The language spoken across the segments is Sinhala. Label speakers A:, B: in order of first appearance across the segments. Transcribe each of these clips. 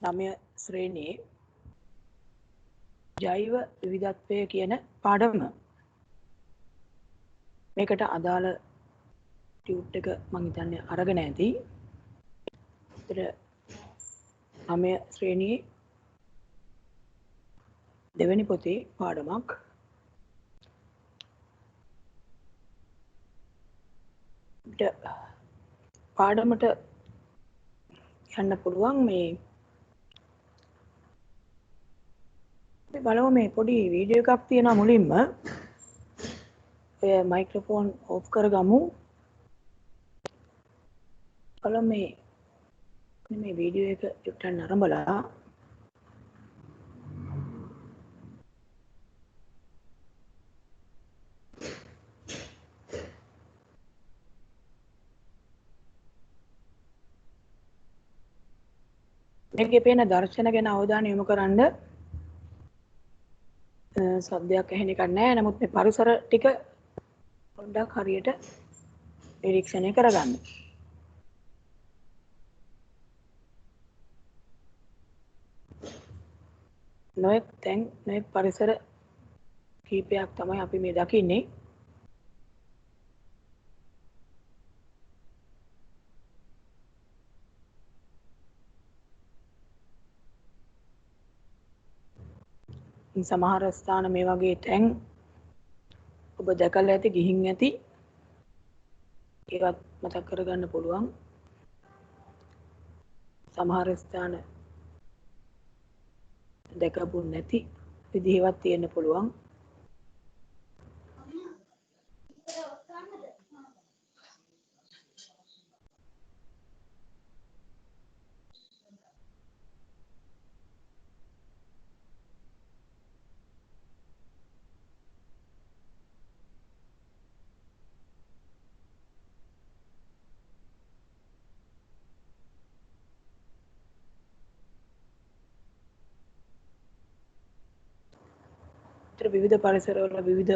A: 9 ශ්‍රේණියේ ජෛව විවිධත්වය කියන පාඩම. මේකට අදාළ ටියුට් එක මම හිතන්නේ අරගෙන ඇති. ඒතර 9 ශ්‍රේණියේ දෙවෙනි පොතේ පාඩමක්. පාඩමට යන්න පුළුවන් මේ අපි බලමු මේ පොඩි වීඩියෝ එකක් තියෙනවා මුලින්ම. ඔය මයික්‍රොෆෝන් ඔෆ් කරගමු. බලමු මේ වීඩියෝ එක ටිකක් නරඹලා මේකේ පේන දර්ශන ගැන අවධානය යොමු කරන්න. සද්දයක් ඇහෙන එකක් නැහැ. නමුත් මේ පරිසර ටික පොඩ්ඩක් හරියට නිරීක්ෂණය කරගන්න. නොයෙක් තැන් නොයෙක් පරිසර කීපයක් තමයි අපි මේ දකින්නේ. සමහර ස්ථාන මේ වගේ තැන් ඔබ දැකලා ඇති, ගිහින් ඇති. ඒවත් මතක් කරගන්න පුළුවන්. සමහර ස්ථාන දැකපු නැති විදිහවත් තියෙන්න පුළුවන්. විවිධ පරිසරවල විවිධ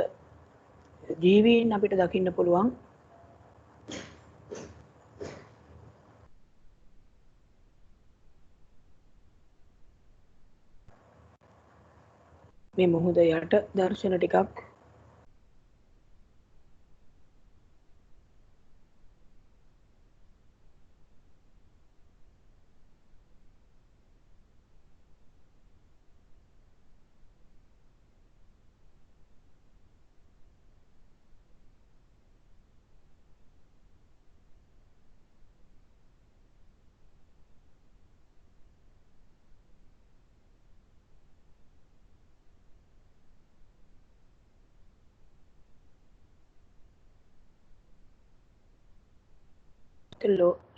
A: ජීවීන් අපිට දකින්න පුළුවන්. මේ මුහුද යට දර්ශන ටිකක්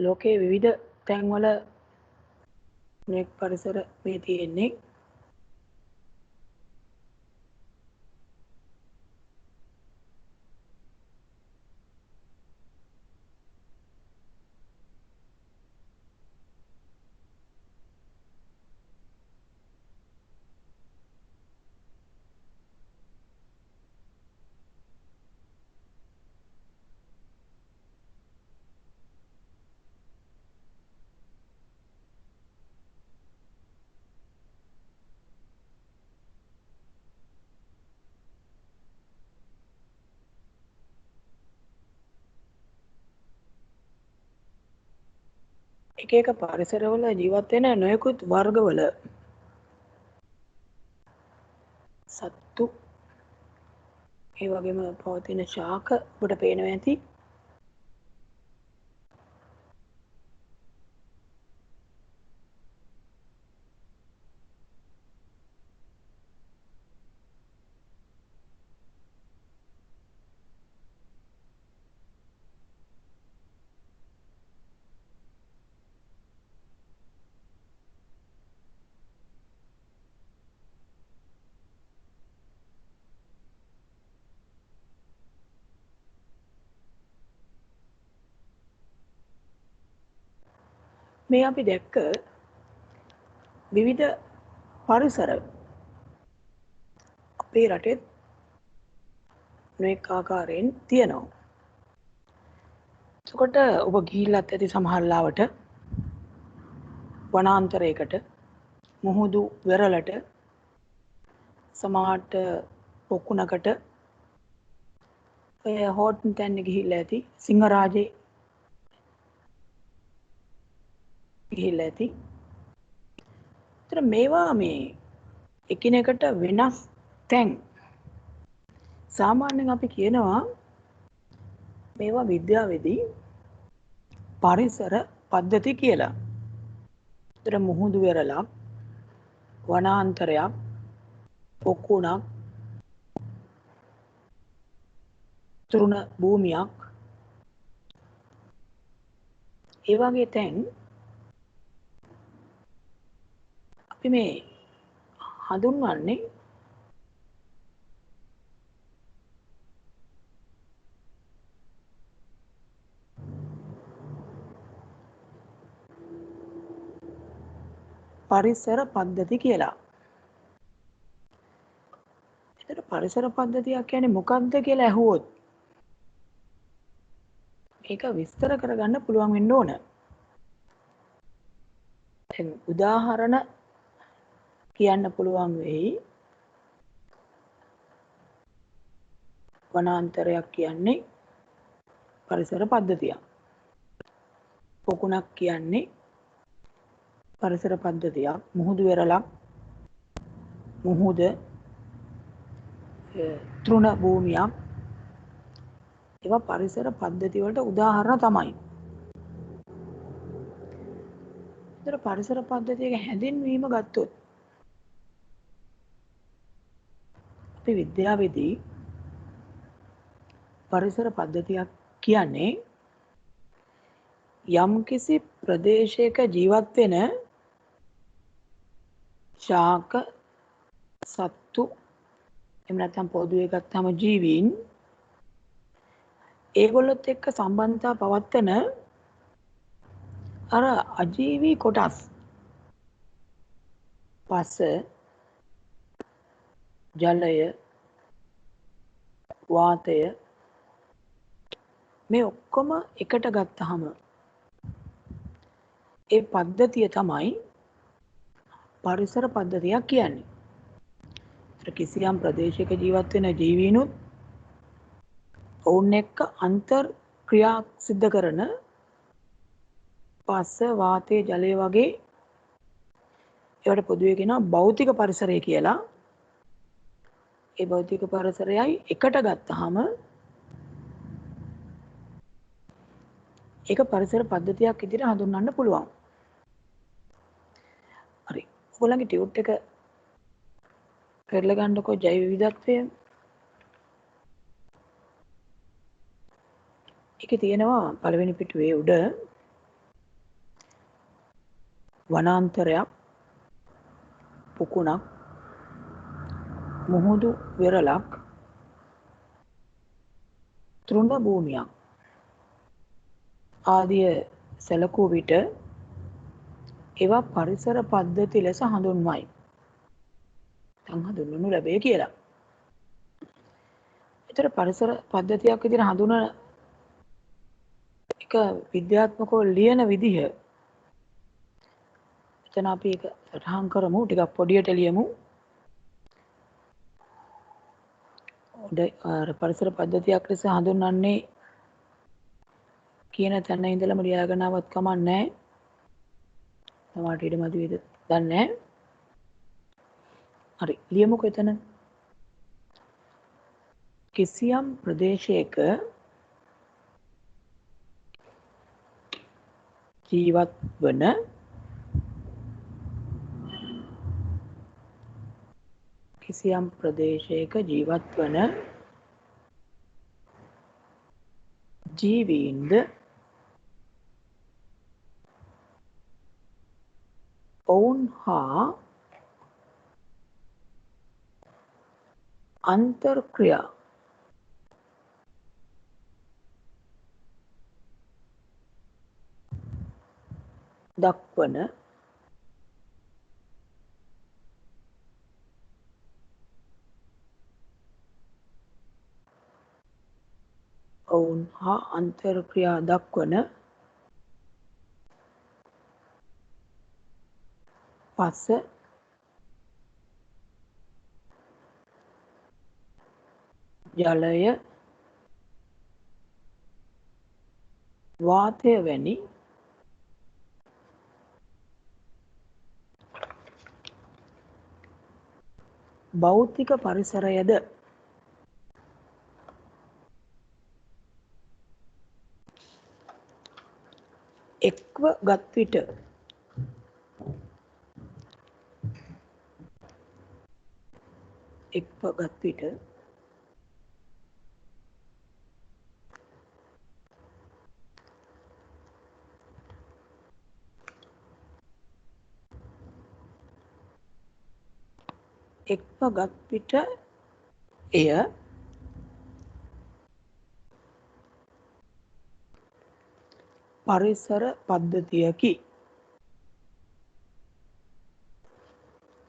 A: ලෝකයේ විවිධ තැන්වල මේ පරිසර මේ තියෙන්නේ. එක එක පරිසරවල ජීවත් වෙන නොයෙකුත් වර්ගවල සත්තු, ඒ වගේම පවතින ශාක ඔබට පේනවා ඇති. මේ අපි දැක්ක විවිධ පරිසර අපේ රටේ නොයෙක් ආකාරයෙන් තියෙනවා. එතකොට ඔබ ගිහිල්ලත් ඇති සමහර ලාවට වනාන්තරයකට, මුහුදු වෙරළට සමාට පොකුණකට ඔය හෝටන් තැන්න ගිහිල්ලා ඇති සිංහරාජේ ගිහිල්ලා ඇති. ඒතර මේවා මේ එකිනෙකට වෙනස් තැන් සාමාන්‍යයෙන් අපි කියනවා මේවා විද්‍යාවේදී පරිසර පද්ධති කියලා. ඒතර මුහුදු වෙරළක්, වනාන්තරයක්, පොකුණක්, තෘණ භූමියක් ඒ වගේ තැන් අපි මේ හඳුන්වන්නේ පරිසර පද්ධති කියලා. ඒතර පරිසර පද්ධතියක් කියන්නේ මොකක්ද කියලා ඇහුවොත් මේක විස්තර කරගන්න පුළුවන් වෙන්න ඕන. දැන් උදාහරණ කියන්න පුළුවන් වෙයි. වනාන්තරයක් කියන්නේ පරිසර පද්ධතියක්. පොකුණක් කියන්නේ පරිසර පද්ධතියක්. මුහුදු වෙරළක්, මුහුද, තෘණ භූමියක් ඒවා පරිසර පද්ධති වලට උදාහරණ තමයි. ඒතර පරිසර පද්ධතියක හැඳින්වීම ගත්තොත් අපි විද්‍යාවේදී පරිසර පද්ධතියක් කියන්නේ යම්කිසි ප්‍රදේශයක ජීවත් වෙන ශාක සත්තු එහෙම නැත්නම් පොදුවේ ගත්තාම ජීවීන් ඒගොල්ලොත් එක්ක සම්බන්ධතා පවත්වන අර අජීවී කොටස් පස ජලය වාතය මේ ඔක්කොම එකට ගත්තාම ඒ පද්ධතිය තමයි පරිසර පද්ධතියක් කියන්නේ. කිසියම් ප්‍රදේශයක ජීවත් වෙන ජීවීනුත් ඔවුන් එක්ක අන්තර් ක්‍රියා සිද්ධ කරන පස්ස වාතය ජලය වගේ ඒවට පොදුවේ කියනවා භෞතික පරිසරය කියලා. ඒ භෞතික පරිසරයයි එකට ගත්තාම ඒක පරිසර පද්ධතියක් විදිහට හඳුන්වන්න පුළුවන්. හරි. ඔයගොල්ලන්ගේ ටියුට් එක කරලා ගන්නකො ජෛව විවිධත්වය. ඒකේ තියෙනවා පළවෙනි පිටුවේ උඩ වනාන්තරයක්, පුකුණක්, මුහුදු වෙරළක්, තෘණ භූමියක් ආදිය සැලකුව විට ඒවා පරිසර පද්ධති ලෙස හඳුන්වයි. හඳුන්වනු ලැබේ කියලා. ඒතර පරිසර පද්ධතියක් විදිහට හඳුනන එක විද්‍යාත්මකව ලියන විදිහ එතන අපි ඒක සටහන් කරමු. ටිකක් පොඩියට ලියමු. පරිසර පද්ධතියක් ලෙස හඳුන්වන්නේ කියන තැන ඉඳලම ලියාගෙන ආවත් කමක් නැහැ. තමාට ඊට මදි වේද දන්නේ නැහැ. හරි ලියමුකෝ එතන. කිසියම් ප්‍රදේශයක ජීවත් වන ජීවීන්ද ඔවුන් හා අන්තර්ක්‍රියා දක්වන පස ජලය වාතය වැනි භෞතික පරිසරයද එක්ව ගත් විට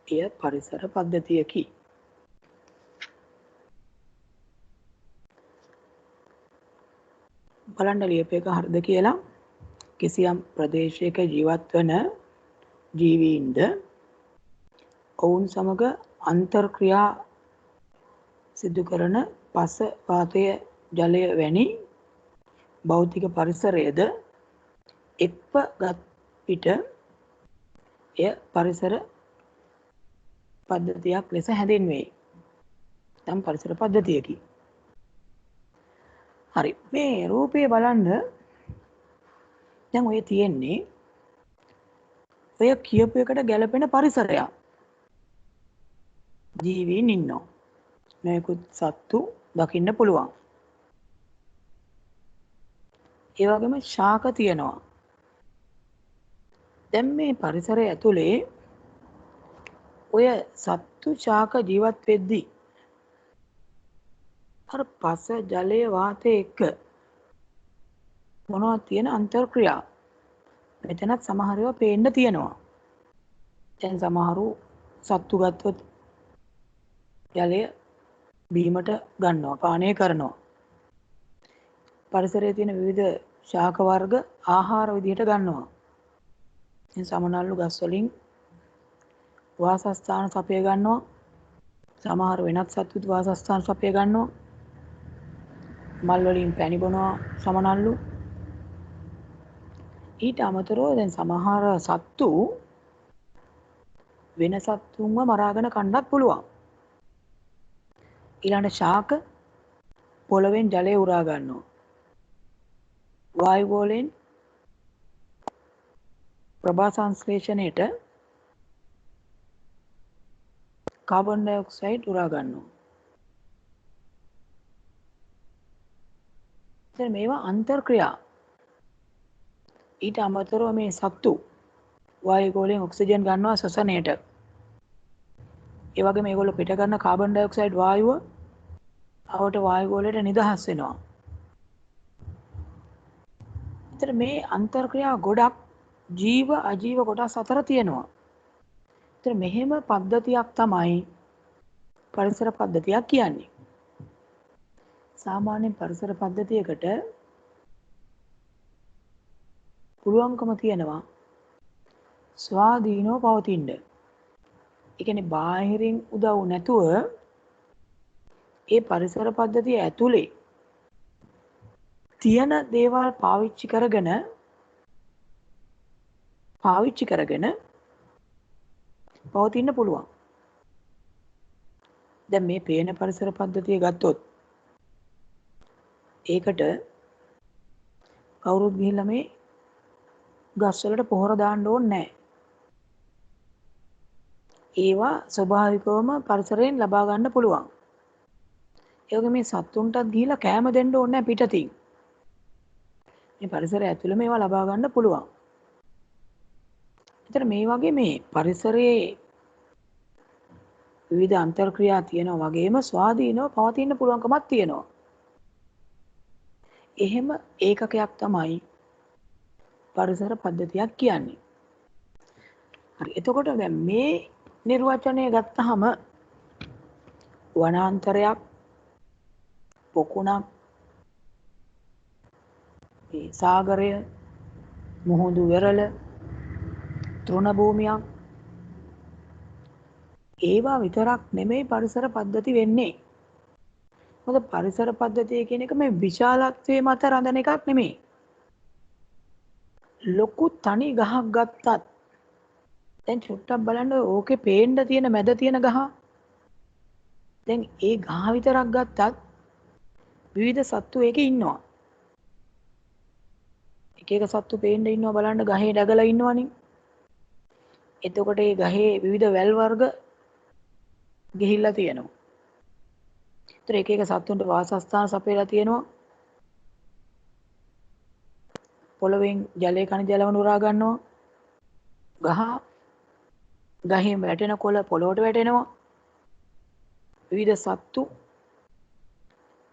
A: එය පරිසර පද්ධතියකි. බලන්න ලියපේක හරිද කියලා. කිසියම් ප්‍රදේශයක ජීවත් වන ජීවීන්ද ඔවුන් සමග අන්තර්ක්‍රියා සිදු කරන පස වාතය ජලය වැනි භෞතික පරිසරයද එක්ව ගත් විට එය පරිසර පද්ධතියක් ලෙස හැඳින්වේ. නම් පරිසර පද්ධතියකි. හරි, මේ රූපය බලන්න. දැන් ඔය තියෙන්නේ ඔය කියපු එකට ගැලපෙන පරිසරයක්. ජීවීන් ඉන්නවා. මේකුත් සත්තු දකින්න පුළුවන්. ඒ වගේම ශාක තියෙනවා. දැන් මේ පරිසරය ඇතුලේ ඔය සත්තු ශාක ජීවත් වෙද්දී අර පස ජලය වාතය එක්ක මොනවද තියෙන අන්තර්ක්‍රියා මෙතනත් සමහර ඒවා පේන්න තියෙනවා. දැන් සමහරු සත්තු ගත්තොත් ජලය බීමට ගන්නවා, පානය කරනවා. පරිසරයේ තියෙන විවිධ ශාක වර්ග ආහාර විදිහට ගන්නවා. ඉතින් සමනල්ලු ගස් වලින් වාසස්ථාන සපය ගන්නවා. සමහර වෙනත් සත්තුත් වාසස්ථාන සපය ගන්නවා. මල් වලින් පැණි බොනවා සමනල්ලු. ඊට අමතරව දැන් සමහර සත්තු වෙන සත්තුන්ව මරාගෙන කන්නත් පුළුවන්. ඊළඟ ශාක පොළවෙන් ජලය උරා ගන්නවා. වායු ගෝලයෙන් ප්‍රභා සංශ්ලේෂණයට කාබන් ඩයොක්සයිඩ් උරා ගන්නවා. දැන් මේවා අන්තර්ක්‍රියා. ඊට අමතරව මේ සත්තු වායු ගෝලයෙන් ඔක්සිජන් ගන්නවා ශ්වසනයට. ඒ වගේම මේගොල්ලෝ පිට කරන කාබන් ඩයොක්සයිඩ් වායුව අවට වායු ගෝලයට නිදහස් වෙනවා. ඒතර මේ අන්තර්ක්‍රියා ගොඩක් ජීව අජීව කොටස් අතර තියෙනවා. ඒතර මෙහෙම පද්ධතියක් තමයි පරිසර පද්ධතියක් කියන්නේ. සාමාන්‍ය පරිසර පද්ධතියකට පුළුවන්කම තියෙනවා ස්වාධීනව පවතින්න. ඒ කියන්නේ බාහිරින් උදව් නැතුව ඒ පරිසර පද්ධතිය ඇතුලේ තියෙන දේවල් පාවිච්චි කරගෙන පවතින්න පුළුවන්. දැන් මේ පේන පරිසර පද්ධතිය ගත්තොත් ඒකට කවුරුත් ගිහිල්ලා මේ ගස් වලට පොහොර දාන්න ඕනේ නැහැ. ඒවා ස්වභාවිකවම පරිසරයෙන් ලබා ගන්න පුළුවන්. ඒ වගේ මේ සත්තුන්ටත් ගිහිල්ලා කෑම දෙන්න ඕනේ නැහැ පිටතින්. මේ පරිසරය ඇතුළේ මේවා ලබා ගන්න පුළුවන්. ඒතර මේ වගේ මේ පරිසරයේ විවිධ අන්තර්ක්‍රියා තියෙනවා වගේම ස්වාධීනව පවතින්න පුළුවන්කමක් තියෙනවා. එහෙම ඒකකයක් තමයි පරිසර පද්ධතියක් කියන්නේ. හරි, එතකොට දැන් මේ නිර්වචනය ගත්තහම වනාන්තරයක්, පොකුණක්, මේ සාගරය, මුහුදු වෙරළ, තෘණ භූමියක්, ඒවා විතරක් නෙමෙයි පරිසර පද්ධති වෙන්නේ. මොකද පරිසර පද්ධතිය කියන එක මේ විශාලත්වයේ මත රඳන එකක් නෙමෙයි. ලොකු තනි ගහක් ගත්තත් දැන් චුට්ටක් බලන්න ඕකේ පේන්න තියෙන මැද තියෙන ගහ. දැන් ඒ ගහ විතරක් ගත්තත් විවිධ සත්තු ඒකේ ඉන්නවා. එක එක සත්තු පේන්න ඉන්නවා බලන්න ගහේ ඩගලා ඉන්නවනේ. එතකොට ඒ ගහේ විවිධ වැල් වර්ග ගිහිල්ලා තියෙනවා. ඒතර එක එක සත්තුන්ට වාසස්ථාන සපයලා තියෙනවා. පොළවෙන් ජලය කණ ජලවණු උරා ගන්නවා. ගහ ගහෙන් වැටෙන කොළ පොළොවට වැටෙනවා. විවිධ සත්තු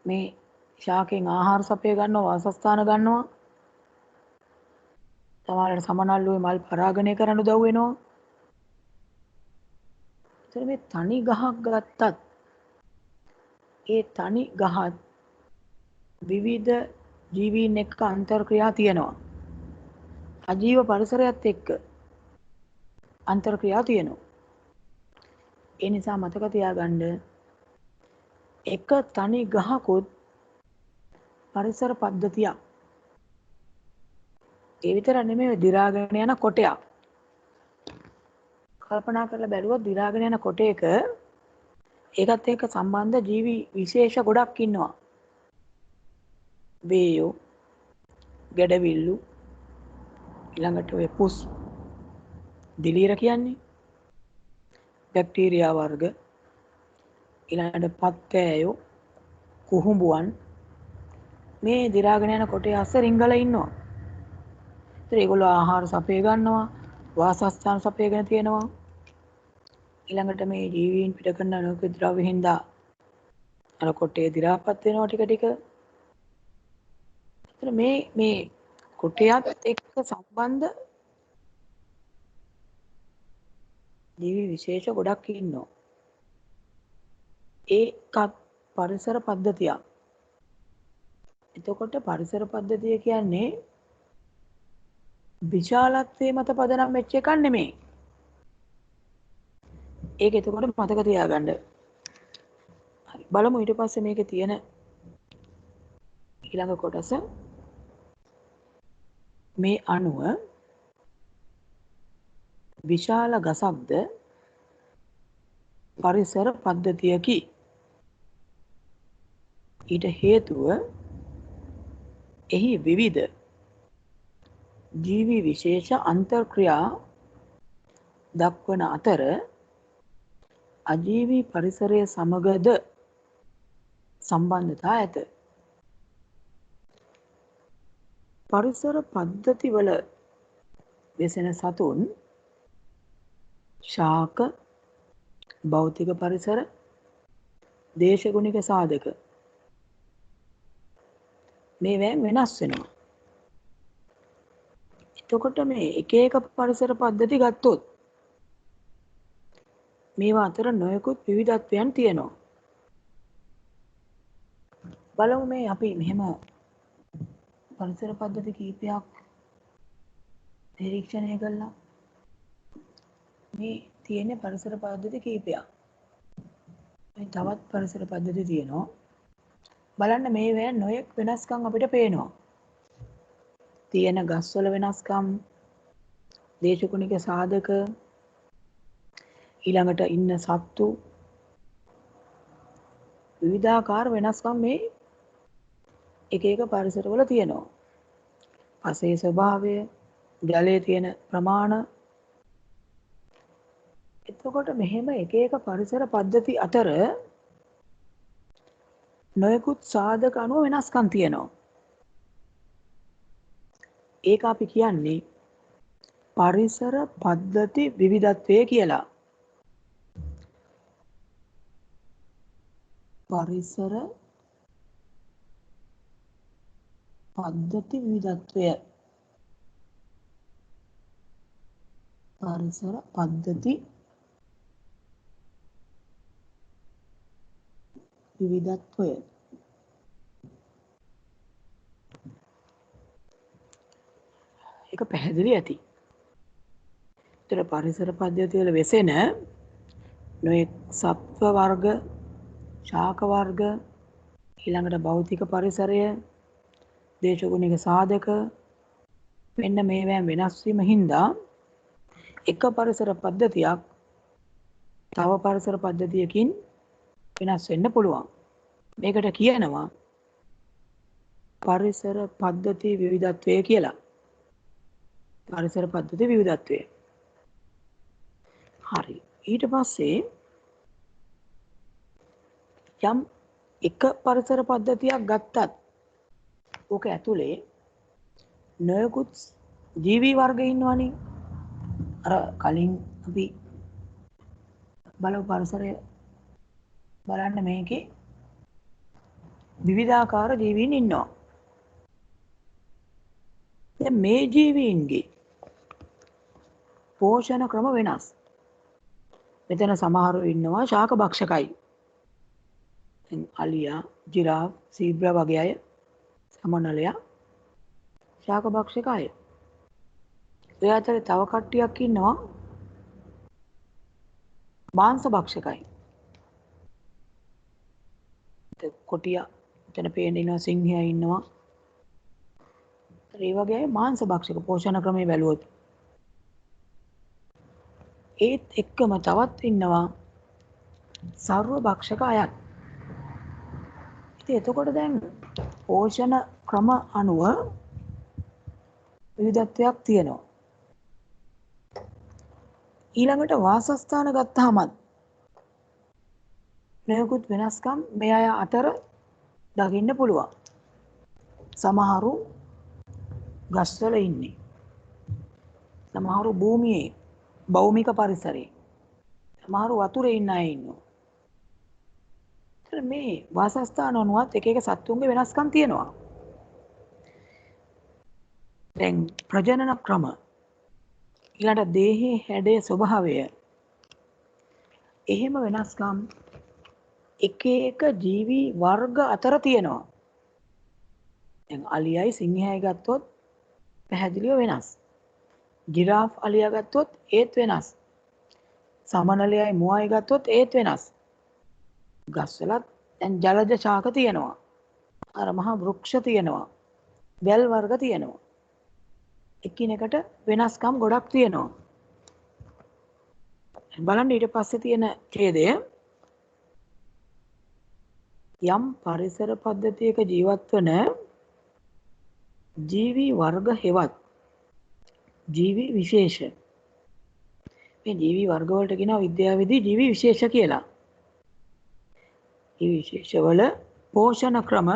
A: මේ ශාකෙන් ආහාර සපය ගන්නවා වාසස්ථාන ගන්නවා. සමහරවිට සමනල්ලුවේ මල් පරාගණය කරන්න උදව් වෙනවා. ඒතර මේ තනි ගහක් ගත්තත් ඒ තනි ගහත් විවිධ ජීවීන් එක්ක අන්තර්ක්‍රියා තියෙනවා. අජීව පරිසරයත් එක්ක අන්තර්ක්‍රියා තියෙනවා. ඒ නිසා මතක තියාගන්න එක තනි ගහකුත් පරිසර පද්ධතියක්. ඒ විතර නෙමෙයි දිරාගෙන යන කොටයක්. කල්පනා කරලා බැලුවොත් දිරාගෙන යන කොටයක ඒකත් එක්ක සම්බන්ධ ජීවි විශේෂ ගොඩක් ඉන්නවා. වේයෝ, ගැඩවිල්ලු, ඊළඟට ඔය පුස් දිලීර කියන්නේ බැක්ටීරියා වර්ග, ඊළඟට පත්තෑයෝ, කුහුඹුවන් මේ දිරාගෙන යන කොටේ අස්ස රිංගලා ඉන්නවා. ඒතර ඒගොල්ලෝ ආහාර සපය ගන්නවා, වාසස්ථාන සපයගෙන තියෙනවා. ඊළඟට මේ ජීවීන් පිට කරන අණුක ද්‍රව්‍ය හින්දා අර කොටේ දි รา පත් වෙනවා ටික ටික. ඒතර මේ කොටයත් එක්ක සම්බන්ධ ජීවි විශේෂ ගොඩක් ඉන්නවා. ඒකත් පරිසර පද්ධතියක්. එතකොට පරිසර පද්ධතිය කියන්නේ විශාලත්වයේ මත පදනම් වෙච්ච එකක් නෙමෙයි. ඒක එතකොට මතක තියාගන්න. හරි බලමු ඊට පස්සේ මේකේ තියෙන ඊළඟ කොටස මේ අණුව විශාල ගසක්ද පරිසර පද්ධතියකි. ඊට හේතුව එහි විවිධ ජීවි විශේෂ අන්තර්ක්‍රියා දක්වන අතර අජීවී පරිසරය සමගද සම්බන්ධතා ඇත. පරිසර පද්ධතිවල වෙසෙන සතුන් ශාක, භෞතික පරිසර, දේශගුණික සාධක මේවෙන් වෙනස් වෙනවා. එතකොට මේ එක එක පරිසර පද්ධති ගත්තොත් මේවා අතර නොයෙකුත් විවිධත්වයන් තියෙනවා. බලමු මේ අපි මෙහෙම පරිසර පද්ධති කීපයක් නිරීක්ෂණය කළා. මේ තියෙන පරිසර පද්ධති කීපයක්. මේ තවත් පරිසර පද්ධති තියෙනවා. බලන්න මේවා නොයෙක් වෙනස්කම් අපිට පේනවා. තියෙන ගස්වල වෙනස්කම්, දේශගුණික සාධක, ඊළඟට ඉන්න සත්තු විවිධාකාර වෙනස්කම් මේ එක එක පරිසරවල තියෙනවා. පසේ ස්වභාවය, ජලයේ තියෙන ප්‍රමාණ. එතකොට මෙහෙම එක එක පරිසර පද්ධති අතර නොයෙකුත් සාධක අනුව වෙනස්කම් තියෙනවා. ඒක අපි කියන්නේ පරිසර පද්ධති විවිධත්වය කියලා. පරිසර පද්ධති විවිධත්වය. පරිසර පද්ධති විවිධත්වය. ඒක පැහැදිලි ඇති. ඒතර පරිසර පද්ධති වල වෙසෙන නොයෙක් සත්ව වර්ග, ශාක වර්ග, ඊළඟට භෞතික පරිසරය, දේශගුණික සාධක, මෙන්න මේවැන් වෙනස් වීම හින්දා එක පරිසර පද්ධතියක් තව පරිසර පද්ධතියකින් වෙනස් වෙන්න පුළුවන්. මේකට කියනවා පරිසර පද්ධති විවිධත්වය කියලා. පරිසර පද්ධති විවිධත්වය. හරි. ඊට පස්සේ යම් එක පරිසර පද්ධතියක් ගත්තත් ඕක ඇතුලේ නොයෙකුත් ජීවී වර්ග ඉන්නවනේ. අර කලින් අපි බලපු පරිසරය බලන්න මේකේ විවිධාකාර ජීවීන් ඉන්නවා. දැන් මේ ජීවීන්ගේ පෝෂණ ක්‍රම වෙනස්. මෙතන සමහරව ඉන්නවා ශාක භක්ෂකයි. අලියා, ජිරාෆ්, සීබ්‍රා වගේ අය, සමනලයා ශාක භක්ෂක අය. ඒ අතරේ තව කට්ටියක් ඉන්නවා මාංශ භක්ෂකයි. කොටියා එතන පේන ඉන්නවා, සිංහයා ඉන්නවා. ඒ වගේ අය මාංශ භක්ෂක පෝෂණ ක්‍රමයේ බැලුවොත්. ඒත් එක්කම තවත් ඉන්නවා සර්ව භක්ෂක අයත්. ඉතින් එතකොට දැන් පෝෂණ ක්‍රම අනුව විවිධත්වයක් තියෙනවා. ඊළඟට වාසස්ථාන ගත්තාමත් නොයෙකුත් වෙනස්කම් මේ අය අතර දකින්න පුළුවන්. සමහරු ගස්වල ඉන්නේ. සමහරු භූමියේ භෞමික පරිසරයේ. සමහරු වතුරේ ඉන්න අය ඉන්නවා. මේ වාසස්ථාන අනුවත් එක එක සත්තුන්ගේ වෙනස්කම් තියෙනවා. දැන් ප්‍රජනන ක්‍රම ඊළඟට දේහයේ හැඩයේ ස්වභාවය එහෙම වෙනස්කම් එක එක ජීවි වර්ග අතර තියෙනවා. දැන් අලියයි සිංහයයි ගත්තොත් පැහැදිලිව වෙනස්. ජිරාෆ් අලියා ගත්තොත් ඒත් වෙනස්. සමනලයයි මුවයි ගත්තොත් ඒත් වෙනස්. ගස්වලත් දැන් ජලජ ශාක තියෙනවා. අර මහා වෘක්ෂ තියෙනවා. වැල් වර්ග තියෙනවා. එකිනෙකට වෙනස්කම් ගොඩක් තියෙනවා. බලන්න ඊට පස්සේ තියෙන ඡේදය යම් පරිසර පද්ධතියක ජීවත් වන ජීවි වර්ග හෙවත් ජීවි විශේෂ. මේ ජීවි වර්ග වලට කියනවා විද්‍යාවේදී ජීවි විශේෂ කියලා. ජීවි විශේෂවල පෝෂණ ක්‍රම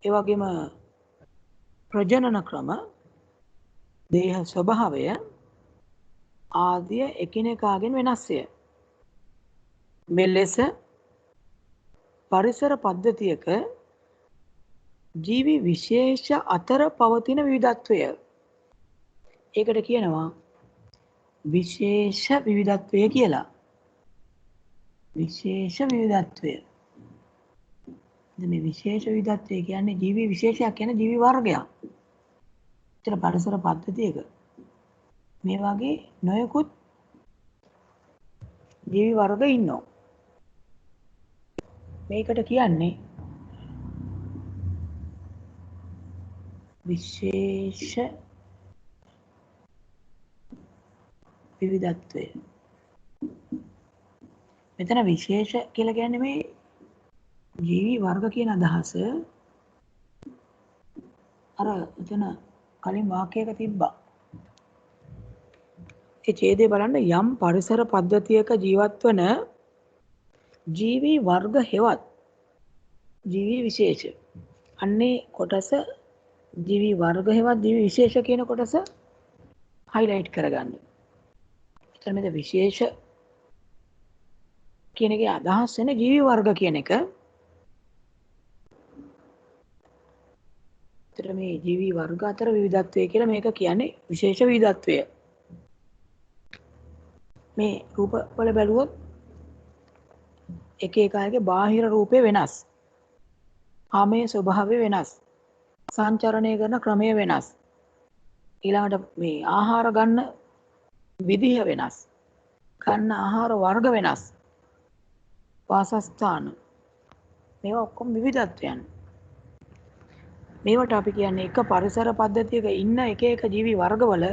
A: ඒ වගේම ප්‍රජනන ක්‍රම, දේහ ස්වභාවය ආදිය එකිනෙකාගෙන් වෙනස්ය. මෙලෙස පරිසර පද්ධතියක ජීවි විශේෂ අතර පවතින විවිධත්වය. ඒකට කියනවා විශේෂ විවිධත්වය කියලා. විශේෂ විවිධත්වය. මේ විශේෂ විවිධත්වය කියන්නේ ජීවි විශේෂයක් කියන ජීවි වර්ගයක්. ඒතර පරිසර පද්ධතියක මේ වගේ නොයෙකුත් ජීවි වර්ග ඉන්නවා. මේකට කියන්නේ විශේෂ විවිධත්වය. මෙතන විශේෂ කියලා කියන්නේ මේ ජීවි වර්ග කියන අදහස අර එතන කලින් වාක්‍යයක තිබ්බා. ඒ ඡේදය බලන්න යම් පරිසර පද්ධතියක ජීවත් වන ජීවි වර්ග හෙවත් ජීවි විශේෂ. අන්නේ කොටස ජීවි වර්ග හෙවත් ජීවි විශේෂ කියන කොටස highlight කරගන්න. එතන මේ විශේෂ කියන එකේ අදහස් වෙන ජීවි වර්ග කියන එක. එතන මේ ජීවි වර්ග අතර විවිධත්වය කියලා මේක කියන්නේ විශේෂ විවිධත්වය. මේ රූප වල බැලුවොත් එක එක අයගේ බාහිර රූපේ වෙනස්. ආමේ ස්වභාවය වෙනස්. සංචරණය කරන ක්‍රමය වෙනස්. ඊළඟට මේ ආහාර ගන්න විදිහ වෙනස්. කන්න ආහාර වර්ග වෙනස්. වාසස්ථාන මේවා ඔක්කොම විවිධත්වයන්. මේවට අපි කියන්නේ එක පරිසර පද්ධතියක ඉන්න එක එක ජීවි වර්ගවල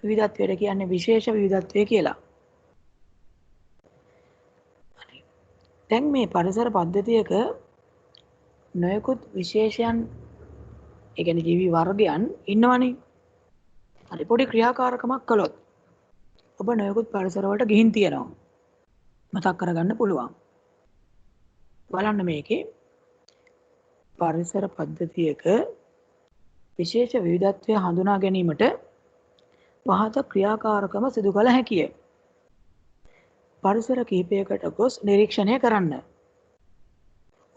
A: විවිධත්වයට කියන්නේ විශේෂ විවිධත්වය කියලා. දැන් මේ පරිසර පද්ධතියක නොයෙකුත් විශේෂයන් ඒ කියන්නේ ජීවි වර්ගයන් ඉන්නවනේ. හරි පොඩි ක්‍රියාකාරකමක් කළොත් ඔබ නොයෙකුත් පරිසර වලට ගිහින් තියෙනවා. මතක් කරගන්න පුළුවන්. බලන්න මේකේ පරිසර පද්ධතියක විශේෂ විවිධත්වය හඳුනා ගැනීමට පහත ක්‍රියාකාරකම සිදු කළ හැකිය. පරිසර කිහිපයකට ගොස් නිරීක්ෂණය කරන්න.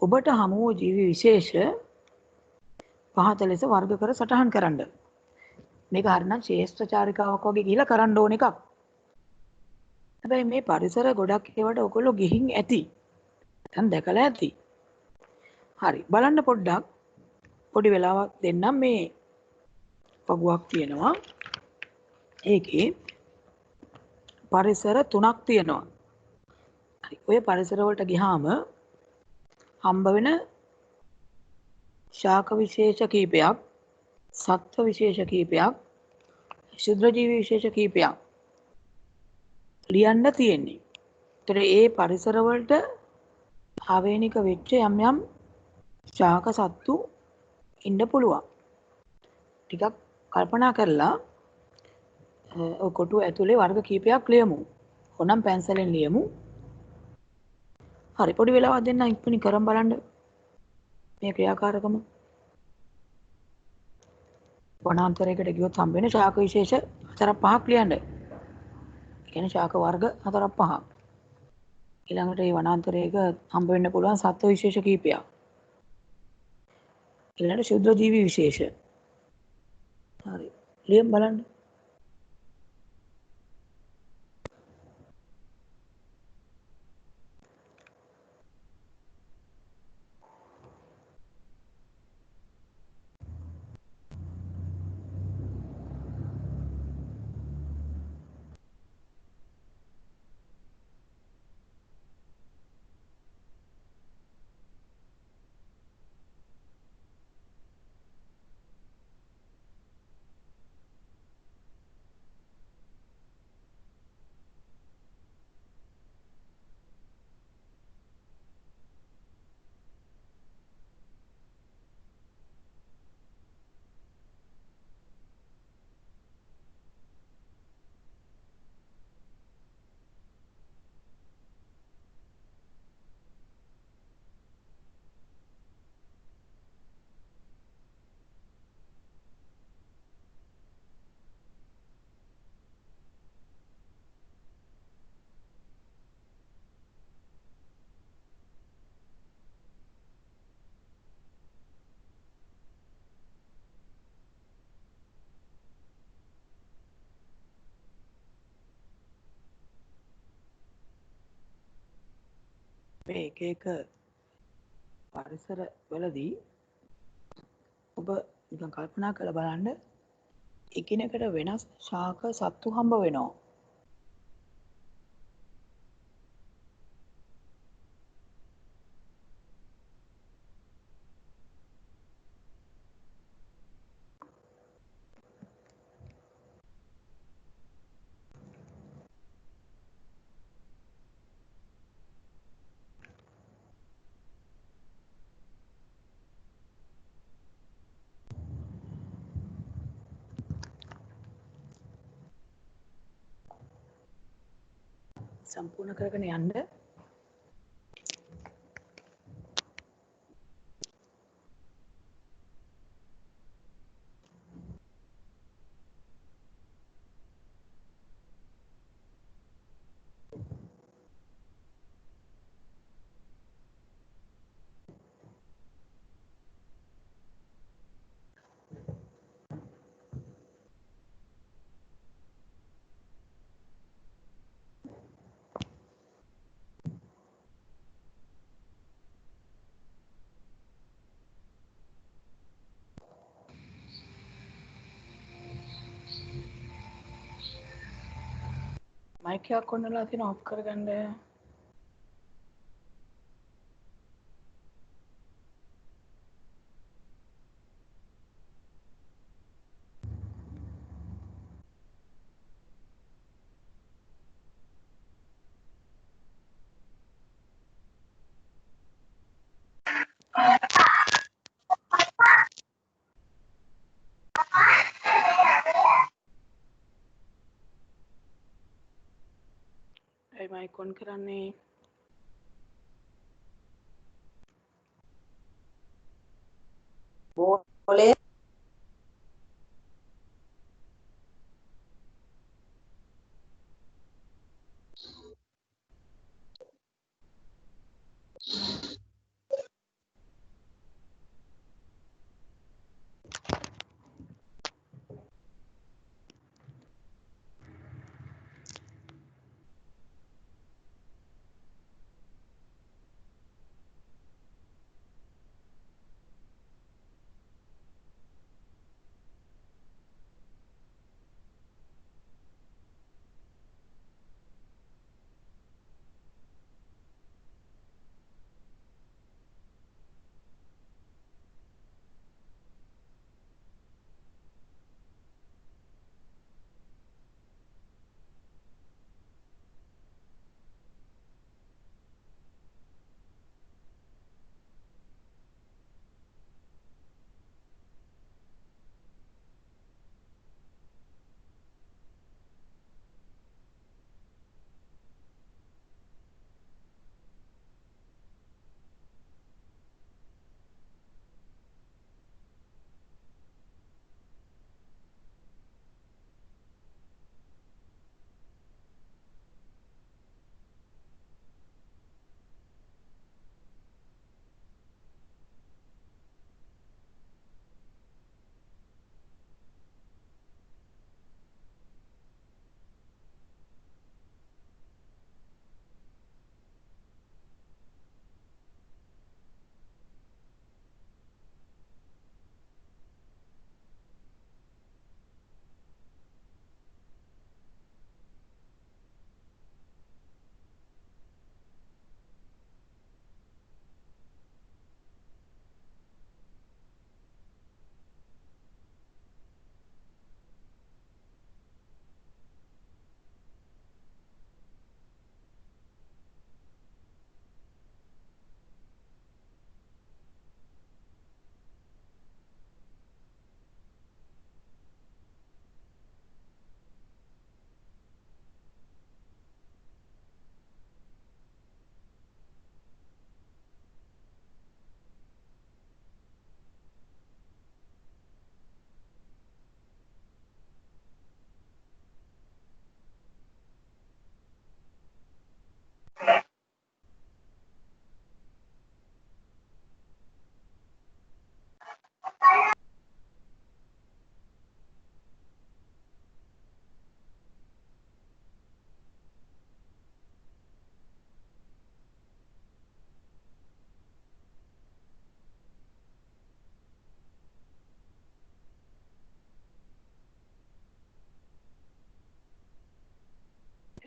A: ඔබට හමු වූ ජීවි විශේෂ පහත ලෙස වර්ග කර සටහන් කරන්න. මේක හරිනම් ශේෂ්ත්‍රචාරිකාවක් වගේ ගිහිලා කරන්න ඕන එකක්. හැබැයි මේ පරිසර ගොඩක් ඒවට ඔයගොල්ලෝ ගිහින් ඇති. දැන් දැකලා ඇති. හරි බලන්න පොඩ්ඩක් පොඩි වෙලාවක් දෙන්නම් මේ පගුවක් තියෙනවා. ඒකේ පරිසර 3ක් තියෙනවා. හරි ඔය පරිසර වලට ගියාම හම්බ වෙන ශාක විශේෂ කීපයක්, සත්ත්ව විශේෂ කීපයක්, ශුද්‍රජීවි විශේෂ කීපයක් ලියන්න තියෙන්නේ. ඒතර ඒ පරිසර වලට ආවේනික වෙච්ච යම් යම් ශාක සත්තු ඉන්න පුළුවන්. ටිකක් කල්පනා කරලා ඔය කොටුව ඇතුලේ වර්ග කීපයක් ලියමු. ඕනම් පැන්සලෙන් ලියමු. හරි පොඩි වෙලාවක් දෙන්න ඉක්මනින් කරන් බලන්න මේ ක්‍රියාකාරකම. වනාන්තරයකට ගියොත් හම්බ වෙන ශාක විශේෂ 4-5ක් ලියන්න. ඒ කියන්නේ ශාක වර්ග 4-5ක්. ඊළඟට මේ වනාන්තරයක හම්බ වෙන්න පුළුවන් සත්ත්ව විශේෂ කීපයක්. ඊළඟට ශුද්‍ර ජීවි විශේෂ. හරි. ලියමු බලන්න. මේ එක එක පරිසර වලදී ඔබ නිකන් කල්පනා කරලා බලන්න එකිනෙකට වෙනස් ශාක සත්තු හම්බ වෙනවා. සම්පූර්ණ කරගෙන යන්න. මයික් එකක් ඔන්නලා තියෙන ඔෆ් කරගන්න. ඔන් කරන්නේ
B: බෝලේ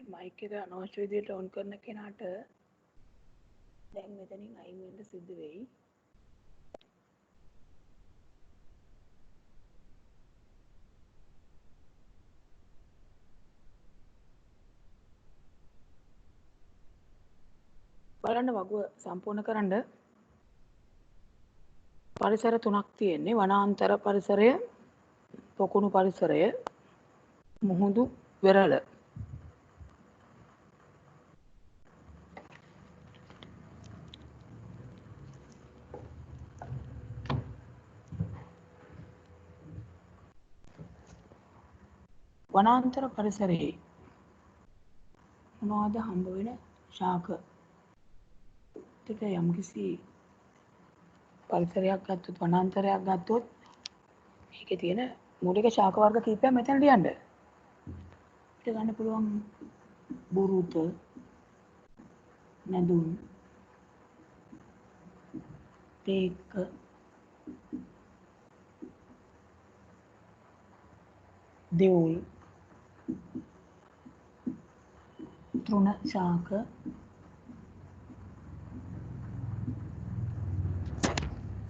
A: මයික් එක අනවශ්‍ය විදිහට ඔන් කරන කෙනාට දැන් මෙතනින් අයින් වෙන්න සිද්ධ වෙයි. බලන්න වගුව සම්පූර්ණ කරන්න පරිසර තුනක් තියෙන්නේ. වනාන්තර පරිසරය, පොකුණු පරිසරය, මුහුදු වෙරළ. වනාන්තර පරිසරයේ මොනවද හම්බ වෙන ශාක? ටික යම්කිසි පරිසරයක් ගත්තොත්, වනාන්තරයක් ගත්තොත් මේකේ තියෙන මූලික ශාක වර්ග කීපයක් මෙතන ලියන්න. අපිට ගන්න පුළුවන් බුරුත, නැදුම්, තේක, දෙවුල්, තෘණ ශාක,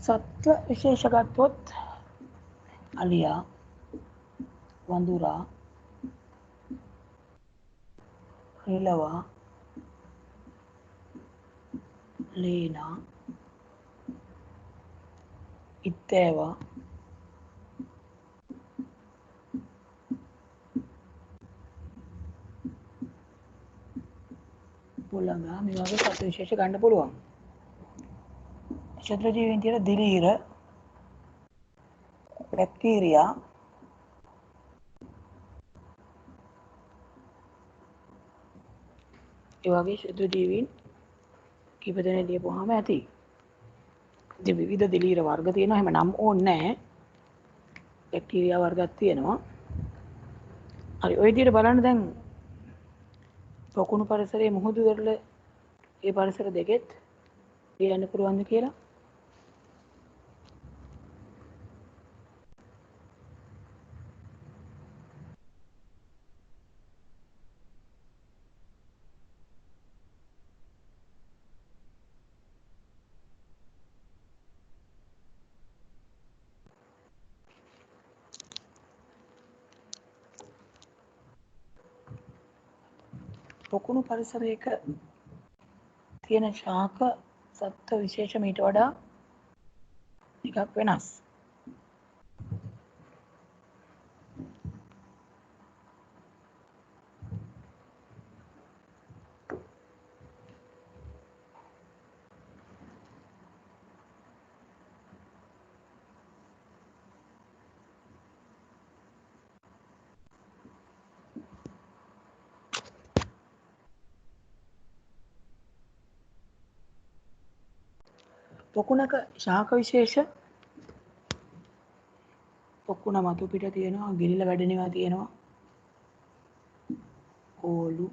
A: සත්ව විශේෂ ගත්තොත් අලියා, වඳුරා, රිලවා, ලේනා, ඉත්තෑවා, ඕගොල්ලන්ගේ මේ වගේ සත්ත්ව විශේෂ ගන්න පුළුවන්. ක්ෂුද්‍ර ජීවීන් තියෙන දිලීර, බැක්ටීරියා, ඒ වගේ ක්ෂුද්‍ර ජීවීන් කීප දෙනෙක් ලියපුවාම ඇති. ඉතින් විවිධ දිලීර වර්ග තියෙනවා. එහෙම නම් ඕනේ නැහැ. බැක්ටීරියා වර්ගයක් තියෙනවා. හරි ඔය විදිහට බලන්න දැන් පොකුණු පරිසරයේ මුහුදු වෙරළ ඒ පරිසර දෙකෙත් ලියන්න පුළුවන්ද කියලා? පොකුණු පරිසරයක තියෙන ශාක සත්ත්ව විශේෂ මීට වඩා ටිකක් වෙනස්. පොකුණක ශාක විශේෂ පොකුණ මතු පිට තියෙනවා, ගිලිලා වැඩෙනවා තියෙනවා. ඕලු,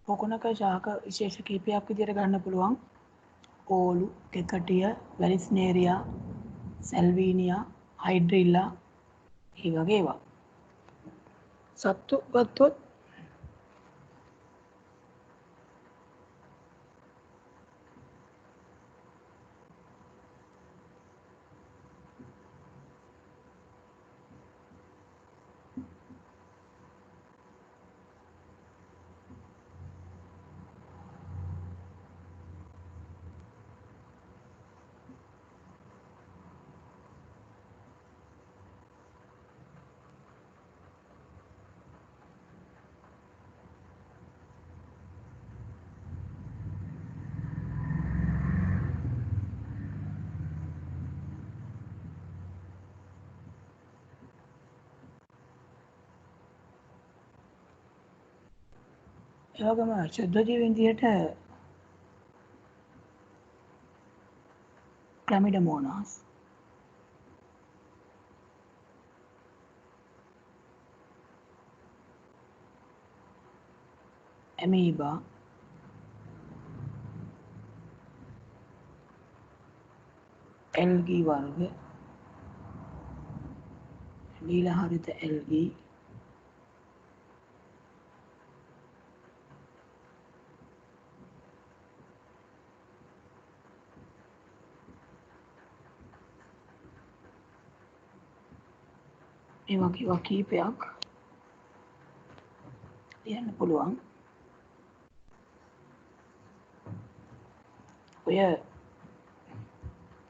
A: පොකුණක ශාක විශේෂ කීපයක් විදිහට ගන්න පුළුවන්. ඕලු, කෙකටිය, වැලිස්නේරියා, සැල්වීනියා, හයිඩ්‍රිල්ලා, ඒ වගේ ඒවා. සත්තු ගත්තොත් ඒ වගේම ක්ෂුද්‍ර ජීවීන් විදිහට ක්ලැමිඩෝමෝනාස්, ඇමීබා, ඇල්ගී වර්ග, නීල හරිත ඇල්ගී, මේ වගේ ඒවා කීපයක් ලියන්න පුළුවන්. ඔය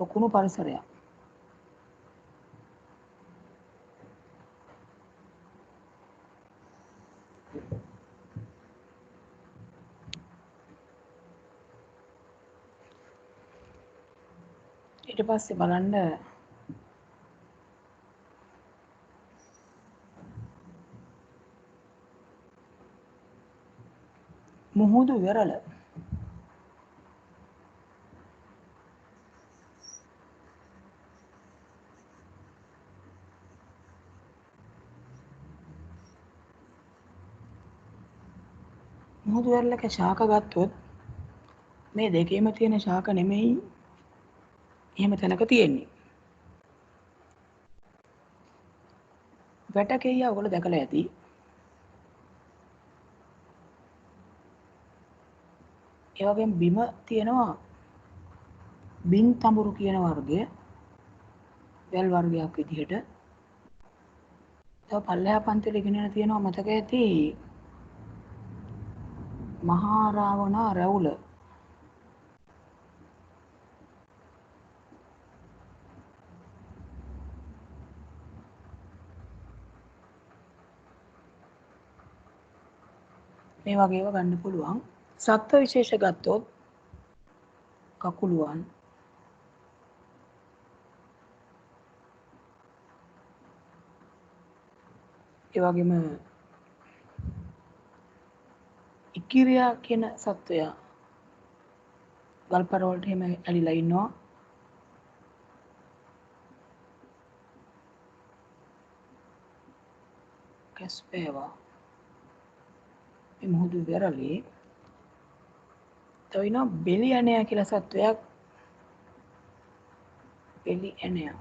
A: පොකුණු පරිසරයක්. ඊට පස්සේ බලන්න මුහුදු වෙරළ. මුහුදු වෙරළක ශාක ගත්තොත් මේ දෙකේම තියෙන ශාක නෙමෙයි එහෙම තැනක තියෙන්නේ. වැටකෙයියා ඔයගොල්ලෝ දැකලා ඇති. ඒ වගේම බිම තියෙනවා බින් තඹුරු කියන වර්ගය. වැල් වර්ගයක් විදිහට. තව පල්ලෙහා පන්තිවල ඉගෙනගෙන තියෙනවා මතක ඇති මහා රාවණා රැවුල. මේ වගේ ඒවා ගන්න පුළුවන්. සත්ත්ව විශේෂ ගත්තොත් කකුලුවන් ඒ වගේම ඉකිරියා කියන සත්වයා ගල්පර වලට එහෙම ඇලිලා ඉන්නවා. කැස්පේවා මේ මුහුදු වෙරළේ තව ඉන්නවා බෙලි ඇණයා කියලා සත්වයක්. බෙලි ඇණයා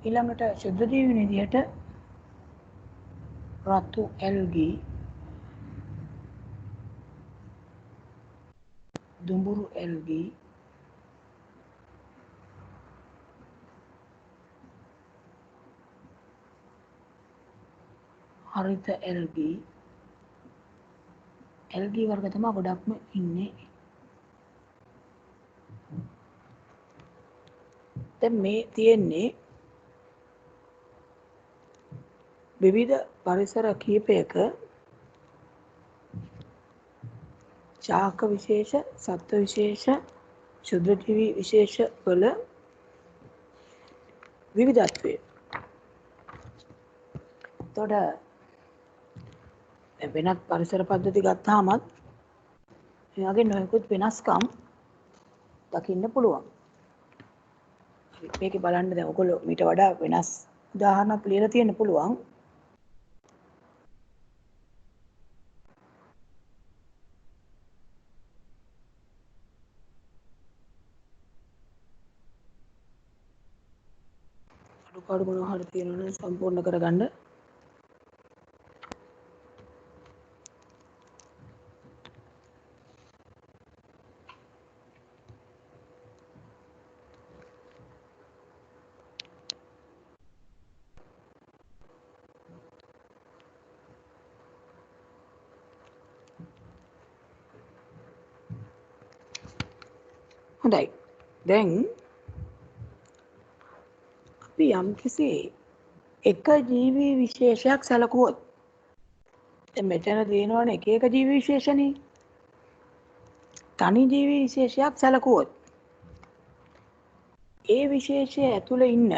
A: ඊළඟට ශුද්ධ ජීවීන් විදිහට රතු ඇල්ගී දුඹුරු ඇල්ගී හරිත ඇල්ගී ඇල්ගී වර්ග තමයි ගොඩක්ම ඉන්නේ. දැන් මේ තියෙන්නේ විවිධ පරිසර කීපයක ශාක විශේෂ, සත්ත්ව විශේෂ, ක්ෂුද්‍රජීවි විශේෂ වල විවිධත්වය. එතකොට වෙනත් පරිසර පද්ධති ගත්තාමත් මේ වගේ නොයෙකුත් වෙනස්කම් දකින්න පුළුවන්. මේක බලන්න දැන් ඔයගොල්ලෝ මීට වඩා වෙනස් උදාහරණයක් ලියලා තියෙන්න පුළුවන්. අඩුපාඩු මොනවා හරි තියෙනවා නම් සම්පූර්ණ කරගන්න. හොඳයි. දැන් අපි යම්කිසි එක ජීවි විශේෂයක් සැලකුවොත් දැන් මෙතන තියෙනවනේ එක එක ජීවි විශේෂනේ. තනි ජීවි විශේෂයක් සැලකුවොත් ඒ විශේෂය ඇතුළේ ඉන්න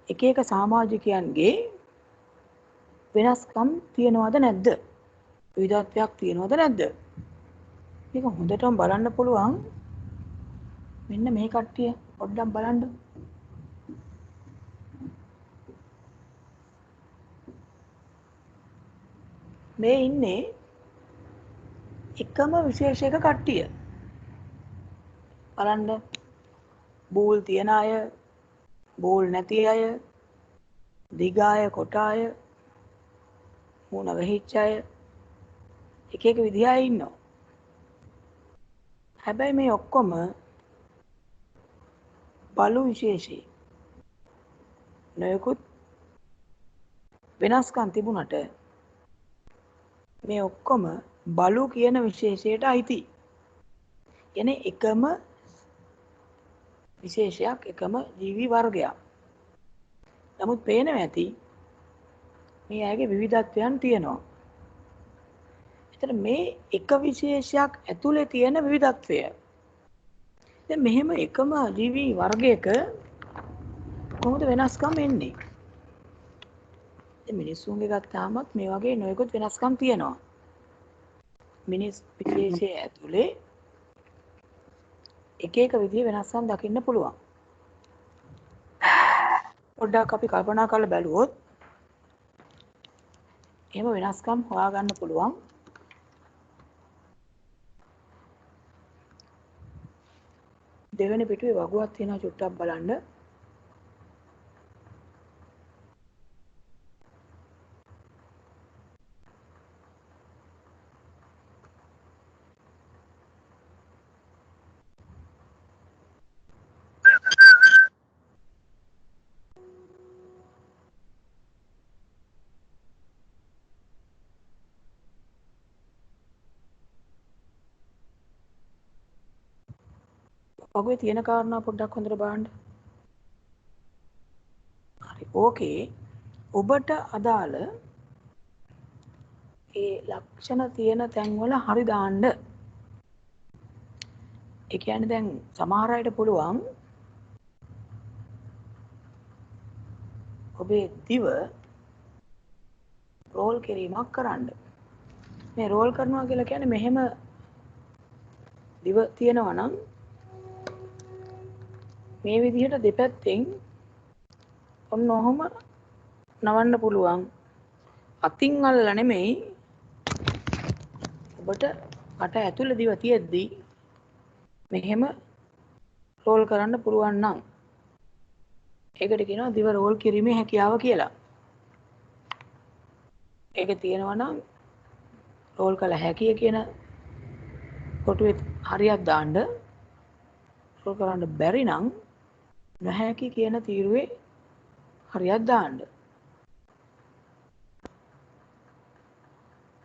A: එක එක සමාජිකයන්ගේ වෙනස්කම් තියනවද නැද්ද? විවිධත්වයක් තියනවද නැද්ද? මේක හොඳටම බලන්න පුළුවන්. මෙන්න මේ කට්ටිය පොඩ්ඩක් බලන්න. මේ ඉන්නේ එකම විශේෂයක කට්ටිය. බලන්න බූල් තියන අය, බූල් නැති අය, දිග අය, කොට අය, මුණ වෙහිච්ච අය, එක එක විදිහ අය ඉන්නවා. හැබැයි මේ ඔක්කොම බලු විශේෂයි. නොයෙකුත් වෙනස්කම් තිබුණට මේ ඔක්කොම බලු කියන විශේෂයට අයිති. කියන්නේ එකම විශේෂයක්, එකම ජීවි වර්ගයක්. නමුත් පේනවා ඇති මේ අයගේ විවිධත්වයන් තියෙනවා. එතන මේ එක විශේෂයක් ඇතුලේ තියෙන විවිධත්වය. දැන් මෙහෙම එකම ජීවි වර්ගයක කොහොමද වෙනස්කම් එන්නේ? දැන් මිනිස්සුන්ගේ ගත්තාමත් මේ වගේ නොයෙකුත් වෙනස්කම් තියෙනවා. මිනිස් විශේෂය ඇතුලේ එක එක විදිහේ වෙනස්කම් දකින්න පුළුවන්. පොඩ්ඩක් අපි කල්පනා කරලා බැලුවොත් එහෙම වෙනස්කම් හොයාගන්න පුළුවන්. දෙවෙනි පිටුවේ වගුවක් තියෙනවා චුට්ටක් බලන්න. වගුවේ තියෙන කාරණා පොඩ්ඩක් හොඳට බලන්න. හරි. ඕකේ ඔබට අදාළ ඒ ලක්ෂණ තියෙන තැන්වල හරි දාන්න. ඒ කියන්නේ දැන් සමහර අයට පුළුවන් ඔබේ දිව රෝල් කිරීමක් කරන්න. මේ රෝල් කරනවා කියලා කියන්නේ මෙහෙම දිව තියෙනවා නම් මේ විදිහට දෙපැත්තෙන් ඔන්න ඔහොම නවන්න පුළුවන්. අතින් අල්ලලා නෙමෙයි ඔබට කට ඇතුළේ දිව තියෙද්දි මෙහෙම රෝල් කරන්න පුළුවන් නම් ඒකට කියනවා දිව රෝල් කිරීමේ හැකියාව කියලා. ඒක තියෙනවා නම් රෝල් කළ හැකිය කියන කොටුවේ හරියක් දාන්න. රෝල් කරන්න බැරි නම් නොහැකි කියන තීරුවේ හරියක් දාන්න.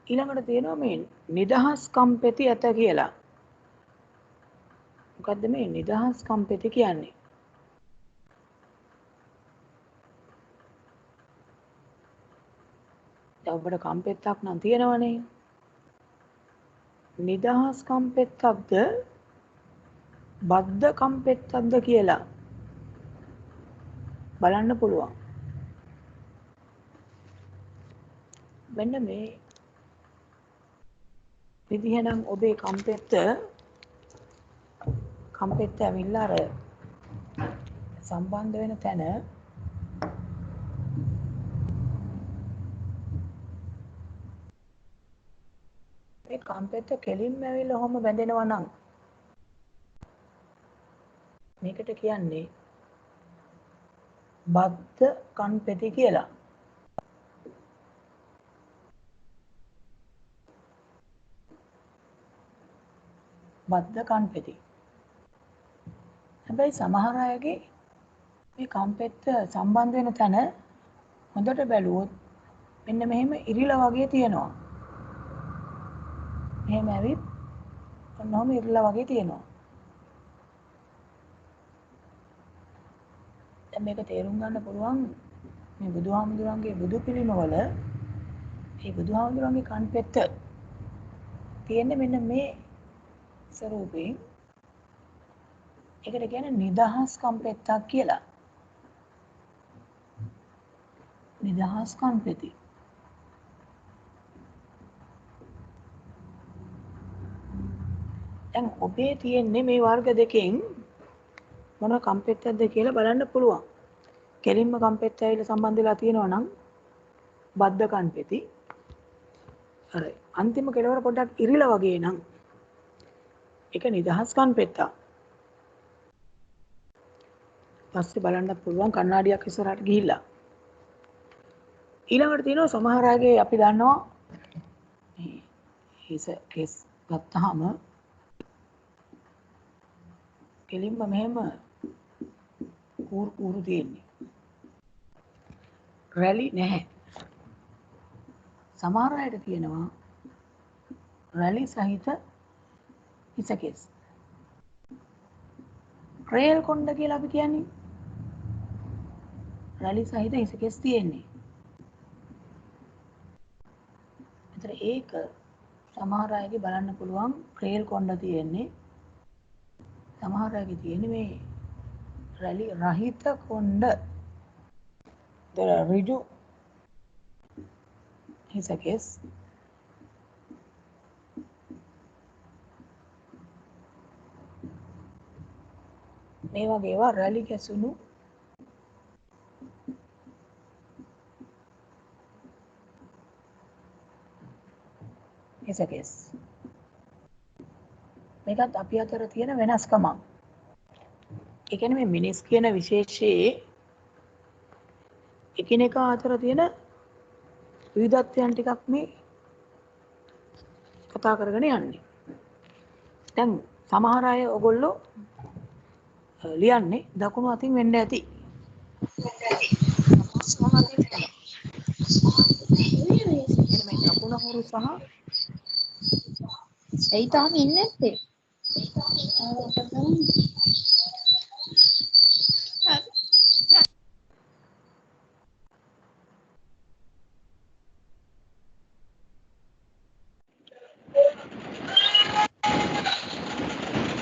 A: ඊළඟට තියෙනවා මේ නිදහස් කම්පෙති ඇත කියලා. මොකද්ද මේ නිදහස් කම්පෙති කියන්නේ? දැන් ඔබට කම්පෙත්තක් නම් තියෙනවනේ. නිදහස් කම්පෙත්තක්ද බද්ධ කම්පෙත්තක්ද කියලා බලන්න පුළුවන්. මෙන්න මේ විදිහනම් ඔබේ කම්පෙත්ත ඇවිල්ලා අර සම්බන්ධ වෙන තැන මේ කම්පෙත්ත කෙලින්ම ඇවිල්ලා ඔහොම බැඳෙනවා නම් මේකට කියන්නේ බද්ධ කම්පෙති කියලා. බද්ධ කම්පෙති. හැබැයි සමහර අයගේ මේ කම්පෙත්ත සම්බන්ධ වෙන තැන හොඳට බැලුවොත් මෙන්න මෙහෙම ඉරිලා වගේ තියෙනවා. මෙහෙම ඇවිත් ඔන්නෝම ඉරිලා වගේ තියෙනවා. දැන් මේක තේරුම් ගන්න පුළුවන් මේ බුදුහාමුදුරන්ගේ බුදු පිළිමවල මේ බුදුහාමුදුරන්ගේ කම්පෙත්ත තියෙන්නේ මෙන්න මේ ස්වරූපයෙන්. ඒකට කියන්නේ නිදහස් කම්පෙත්තක් කියලා. නිදහස් කම්පෙති. දැන් ඔබේ තියෙන්නේ මේ වර්ග දෙකෙන් මොන කම්පෙත්තක්ද කියලා බලන්න පුළුවන්. කෙලින්ම කම්පෙත්ත ඇවිල්ලා සම්බන්ධ වෙලා තියෙනවා නම් බද්ධ කම්පෙති. අර අන්තිම කෙලවර පොඩ්ඩක් ඉරිලා වගේ නම් ඒක නිදහස් කම්පෙත්තක්. පස්සේ බලන්න පුළුවන් කණ්ණාඩියක් ඉස්සරහට ගිහිල්ලා. ඊළඟට තියෙනවා සමහර අයගේ අපි දන්නවා මේ හිස කෙස් ගත්තාම කෙලින්ම මෙහෙම කූරු තියෙන්නේ. රැලි නැහැ. සමහර අයට තියෙනවා රැලි සහිත හිස කෙස්. රේල් කොණ්ඩ කියලා අපි කියන්නේ. රැලි සහිත හිස කෙස් තියෙන්නේ. ඒතර ඒක සමහර අයගේ බලන්න පුළුවන් රේල් කොණ්ඩ තියෙන්නේ. සමහර අයගේ තියෙන්නේ මේ රැලි රහිත කොණ්ඩ. ඍජු හිස කෙස්. මේ වගේ ඒවා රැලි කැසුණු හිස කෙස්. මේකත් අපි අතර තියෙන වෙනස්කමක්. ඒ කියන්නේ මේ මිනිස් කියන විශේෂයේ එකිනෙකා අතර තියෙන විවිධත්වයන් ටිකක් මේ කතා කරගෙන යන්නේ. දැන් සමහර අය ඔයගොල්ලෝ ලියන්නේ දකුණු අතින් වෙන්න ඇති. මේ දකුණ හුරු සහ
B: ඇයි තාම ඉන්නේ නැත්තේ?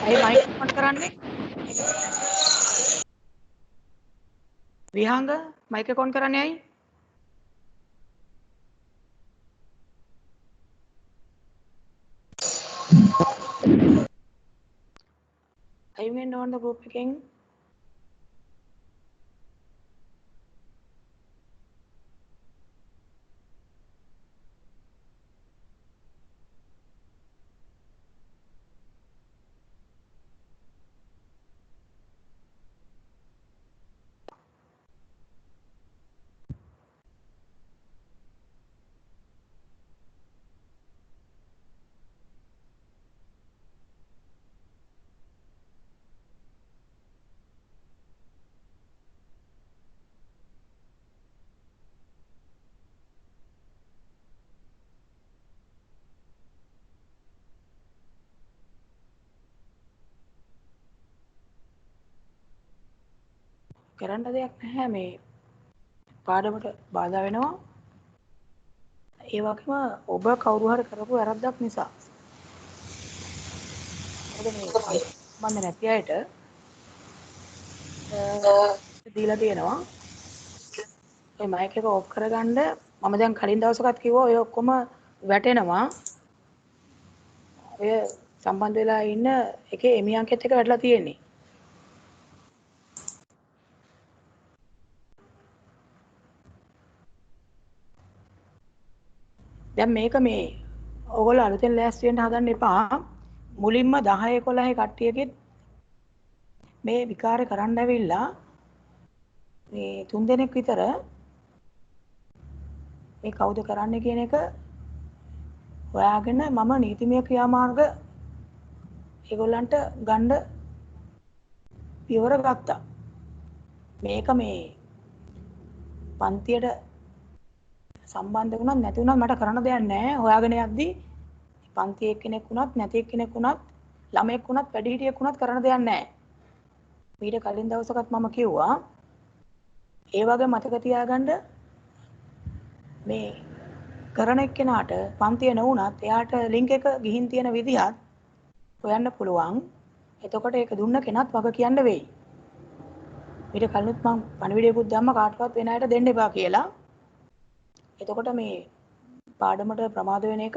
A: අය මයික් ඔන් කරන්නේ. විහංග මයික් එක ඔන් කරන්නේ ඇයි? අයින් වෙන්න ඕනද ගෲප් එකෙන්? කරන්න දෙයක් නැහැ මේ පාඩමට බාධා වෙනවා. ඒ වගේම ඔබ කවුරු හරි කරපු වැරද්දක් නිසා. මොකද මේ සම්බන්ධ නැති අයට දීලා තියෙනවා. ඔය මයික් එක ඔෆ් කරගන්න මම දැන් කලින් දවසකත් කිව්වා ඔය ඔක්කොම වැටෙනවා. ඔය සම්බන්ධ වෙලා ඉන්න එකේ එමි අංකෙත් එක වැටලා තියෙන්නේ. දැන් මේක මේ ඔයගොල්ලෝ අලුතෙන් ලෑස්ති වෙන්න හදන්න එපා. මුලින්ම 10 11 කට්ටියගෙත් මේ විකාරය කරන්න ඇවිල්ලා මේ 3 දෙනෙක් විතර මේ කවුද කරන්නේ කියන එක හොයාගෙන මම නීතිමය ක්‍රියාමාර්ග ඒගොල්ලන්ට ගන්න පියවර ගත්තා. මේක මේ පන්තියට සම්බන්ධ වුණත් නැති වුණත් මට කරන්න දෙයක් නැහැ. හොයාගෙන යද්දී පන්ති එක්කෙනෙක් වුණත් නැති එක්කෙනෙක් වුණත් ළමෙක් වුණත් වැඩිහිටියෙක් වුණත් කරන්න දෙයක් නැහැ. ඊට කලින් දවසකත් මම කිව්වා ඒ වගේ මතක තියාගන්න මේ කරන එක්කෙනාට පන්තිය නොවුණත් එයාට ලින්ක් එක ගිහින් තියෙන විදිහත් හොයන්න පුළුවන්. එතකොට ඒක දුන්න කෙනත් වග කියන්න වෙයි. ඊට කලිනුත් මම පණිවිඩයකුත් දැම්ම කාටවත් වෙන අයට දෙන්න එපා කියලා. එතකොට මේ පාඩමට ප්‍රමාද වෙන එක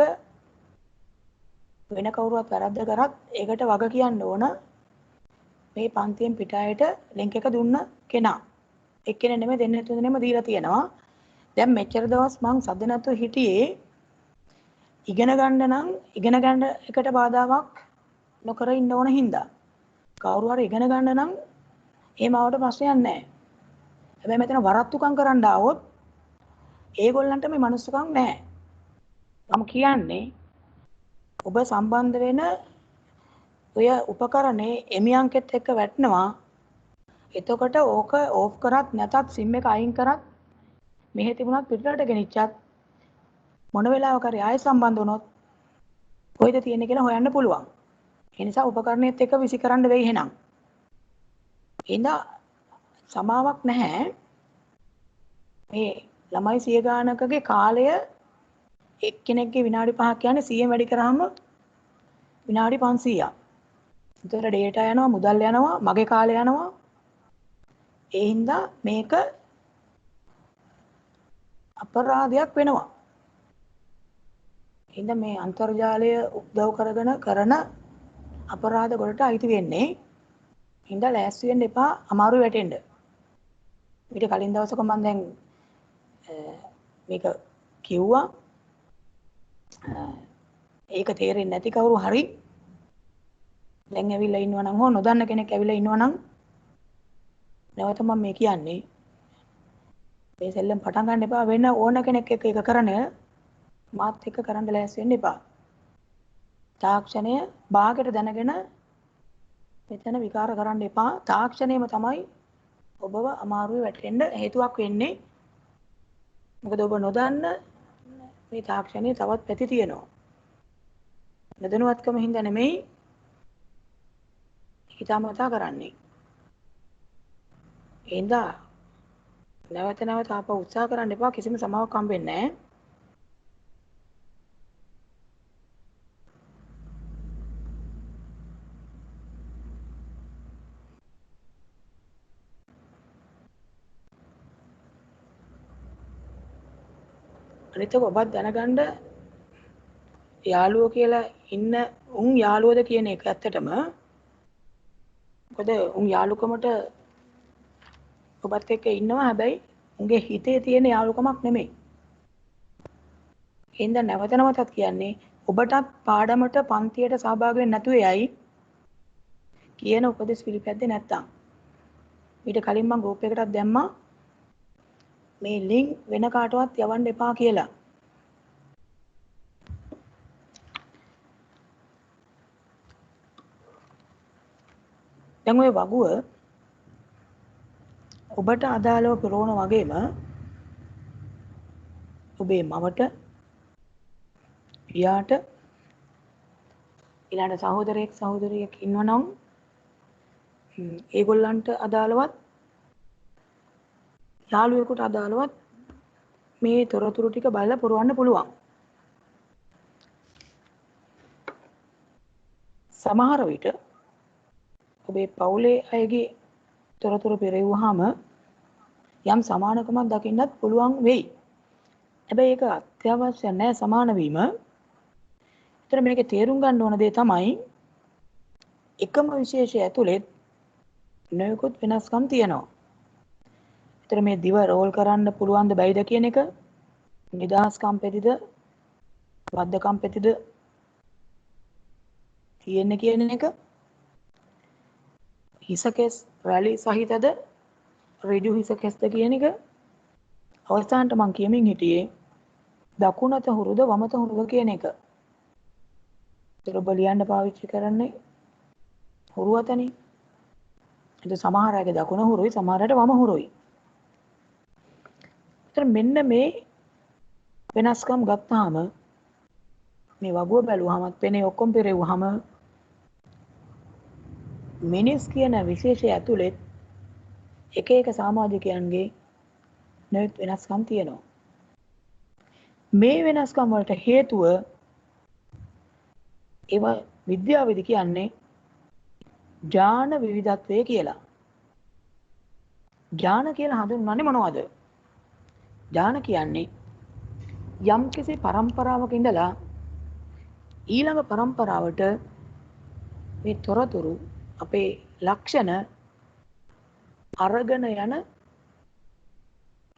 A: වෙන කවුරුවත් වැරද්ද කරත් ඒකට වග කියන්න ඕන මේ පන්තියෙන් පිට අයට ලින්ක් එක දුන්න කෙනා. එක්කෙනෙක් නෙමෙයි දෙන්න තුනෙම දීලා තියෙනවා. දැන් මෙච්චර දවස් මං සද්ද නැතුව හිටියේ ඉගෙන ගන්න නම් ඉගෙන ගන්න එකට බාධාවක් නොකර ඉන්න ඕන හින්දා. කවුරු හරි ඉගෙන ගන්න නම් එහෙම ආවට ප්‍රශ්නයක් නැහැ. හැබැයි මෙතන වරත්තුකම් කරන්න ආවොත් ඒගොල්ලන්ට මේ මනුස්සකම් නැහැ. මම කියන්නේ ඔබ සම්බන්ධ වෙන ඔය උපකරණේ එමි අංකෙත් එක්ක වැටෙනවා. එතකොට ඕක ඕෆ් කරත් නැතත් සිම් එක අයින් කරත් මෙහෙ තිබුණත් පිටරට ගෙනිච්චත් මොන වෙලාවක හරි ආයෙ සම්බන්ධ වුණොත් කොයිද තියෙන්නේ කියලා හොයන්න පුළුවන්. ඒ නිසා උපකරණයත් එක්ක විසි කරන්න වෙයි එහෙනම්. එහෙනම් සමාවක් නැහැ. මේ ළමයි 100 ගානකගේ කාලය එක්කෙනෙක්ගේ විනාඩි 5ක් කියන්නේ 100ෙන් වැඩි කරාම විනාඩි 500ක්. ඒතර ඩේටා යනවා, මුදල් යනවා, මගේ කාලය යනවා. ඒ හින්දා මේක අපරාධයක් වෙනවා. හින්දා මේ අන්තර්ජාලය උදව් කරගෙන කරන අපරාධ වලට අයිති වෙන්නේ. හින්දා ලෑස්ති වෙන්න එපා අමාරු වැටෙන්න. ඊට කලින් දවසක මම දැන් මේක කිව්වා. ඒක තේරෙන්නේ නැති කවුරු හරි දැන් ඇවිල්ලා ඉන්නවා නම් හෝ නොදන්න කෙනෙක් ඇවිල්ලා ඉන්නවා නම් නැවත මම මේ කියන්නේ මේ සෙල්ලම් පටන් ගන්න එපා වෙන ඕන කෙනෙක් එක්ක එක කරන මාත් එක්ක කරන්න ලෑස්ති වෙන්න එපා. තාක්ෂණය භාගයට දැනගෙන මෙතන විකාර කරන්න එපා. තාක්ෂණයම තමයි ඔබව අමාරුවේ වැටෙන්න හේතුවක් වෙන්නේ. මොකද ඔබ නොදන්න මේ තාක්ෂණයේ තවත් පැති තියෙනවා. නොදැනුවත්කම හින්දා නෙමෙයි හිතාමතා කරන්නේ. එහෙනම් නැවත නැවත ආපහු උත්සාහ කරන්න එපා කිසිම සමාවක් හම්බෙන්නේ නැහැ. අනිත් එක ඔබත් දැනගන්න යාළුවෝ කියලා ඉන්න උන් යාළුවද කියන එක ඇත්තටම මොකද උන් යාළුකමට ඔබත් එක්ක ඉන්නවා හැබැයි උන්ගේ හිතේ තියෙන යාළුකමක් නෙමෙයි. එහෙනම් නැවත නැවතත් කියන්නේ ඔබටත් පාඩමට පන්තියට සහභාගී වෙන්න නැතුව යයි කියන උපදෙස් පිළිපැද්දේ නැත්තම්. ඊට කලින් මම ගෲප් එකකටත් දැම්මා මේ ලින්ක් වෙන කාටවත් යවන්න එපා කියලා. දැන් ඔය වගුව ඔබට අදාළව පුරවන වගේම ඔබේ මවට පියාට ඊළඟ සහෝදරයෙක් සහෝදරියක් ඉන්නවනම් ඒගොල්ලන්ට අදාළවත් යාළුවෙකුට අදාළවත් මේ තොරතුරු ටික බලලා පුරවන්න පුළුවන්. සමහර විට ඔබේ පවුලේ අයගේ තොරතුරු පෙරෙව්වහම යම් සමානකමක් දකින්නත් පුළුවන් වෙයි. හැබැයි ඒක අත්‍යවශ්‍ය නැහැ සමාන වීම. ඒතර මේකේ තේරුම් ගන්න ඕන දේ තමයි එකම විශේෂය ඇතුළේ නොයෙකුත් වෙනස්කම් තියෙනවා. ඒතර මේ දිව රෝල් කරන්න පුළුවන් ද බැයිද කියන එක නිදහස්කම් පැතිද වද්දකම් පැතිද තියෙන්නේ කියන එක හිසකෙස් රැලි සහිතද ඍජු හිසකෙස්ද කියන එක අවසානට මම කියමින් හිටියේ දකුණත හුරුද වමත හුරුද කියන එක. ඒතර ඔබ ලියන්න පාවිච්චි කරන්නේ හුරු අතනේ. ඒක සමහර අයගේ දකුණ හුරුයි සමහරට වම හුරුයි. ඒතර මෙන්න මේ වෙනස්කම් ගත්තාම මේ වගුව බැලුවාමත් පෙනේ ඔක්කොම පෙරෙව්වහම මිනිස් කියන විශේෂය ඇතුළේ එක එක සමාජිකයන්ගේ නොයෙක් වෙනස්කම් තියෙනවා. මේ වෙනස්කම් වලට හේතුව ඒවා විද්‍යාවේදී කියන්නේ ඥාන විවිධත්වය කියලා. ඥාන කියලා හඳුන්වන්නේ මොනවද? ඥාන කියන්නේ යම්කිසි પરම්පරාවක ඉඳලා ඊළඟ પરම්පරාවට මේ තොරතුරු අපේ ලක්ෂණ අරගෙන යන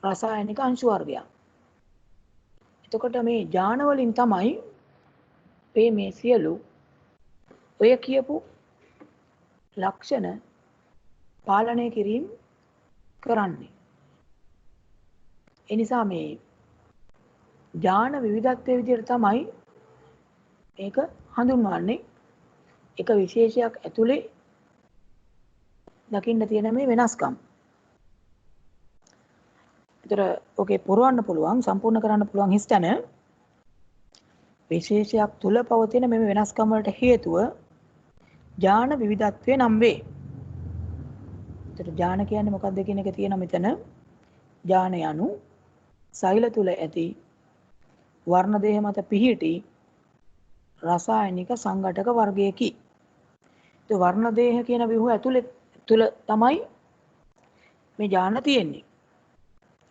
A: රසායනික අංශු වර්ගයක්. එතකොට මේ ඥාන වලින් තමයි මේ සියලු ඔය කියපු ලක්ෂණ පාලනය කිරීම කරන්නේ. ඒ නිසා මේ ඥාන විවිධත්වයේ විදිහට තමයි මේක හඳුන්වන්නේ. එක විශේෂයක් ඇතුලේ දකින්න තියෙන මේ වෙනස්කම්. ඒතර ඔකේ පුරවන්න පුළුවන් සම්පූර්ණ කරන්න පුළුවන් හිස්තන විශේෂයක් තුල පවතින මේ වෙනස්කම් වලට හේතුව ඥාන විවිධත්වය නම් වේ. ඒතර ඥාන කියන්නේ මොකක්ද කියන එක තියෙනවා මෙතන. ඥාන යනු සෛල තුල ඇති වර්ණ දේහ මත පිහිටි රසායනික සංඝටක වර්ගයකි. ඒ වර්ණ දේහ කියන විහුව ඇතුලේ තුල තමයි මේ ඥාන තියෙන්නේ.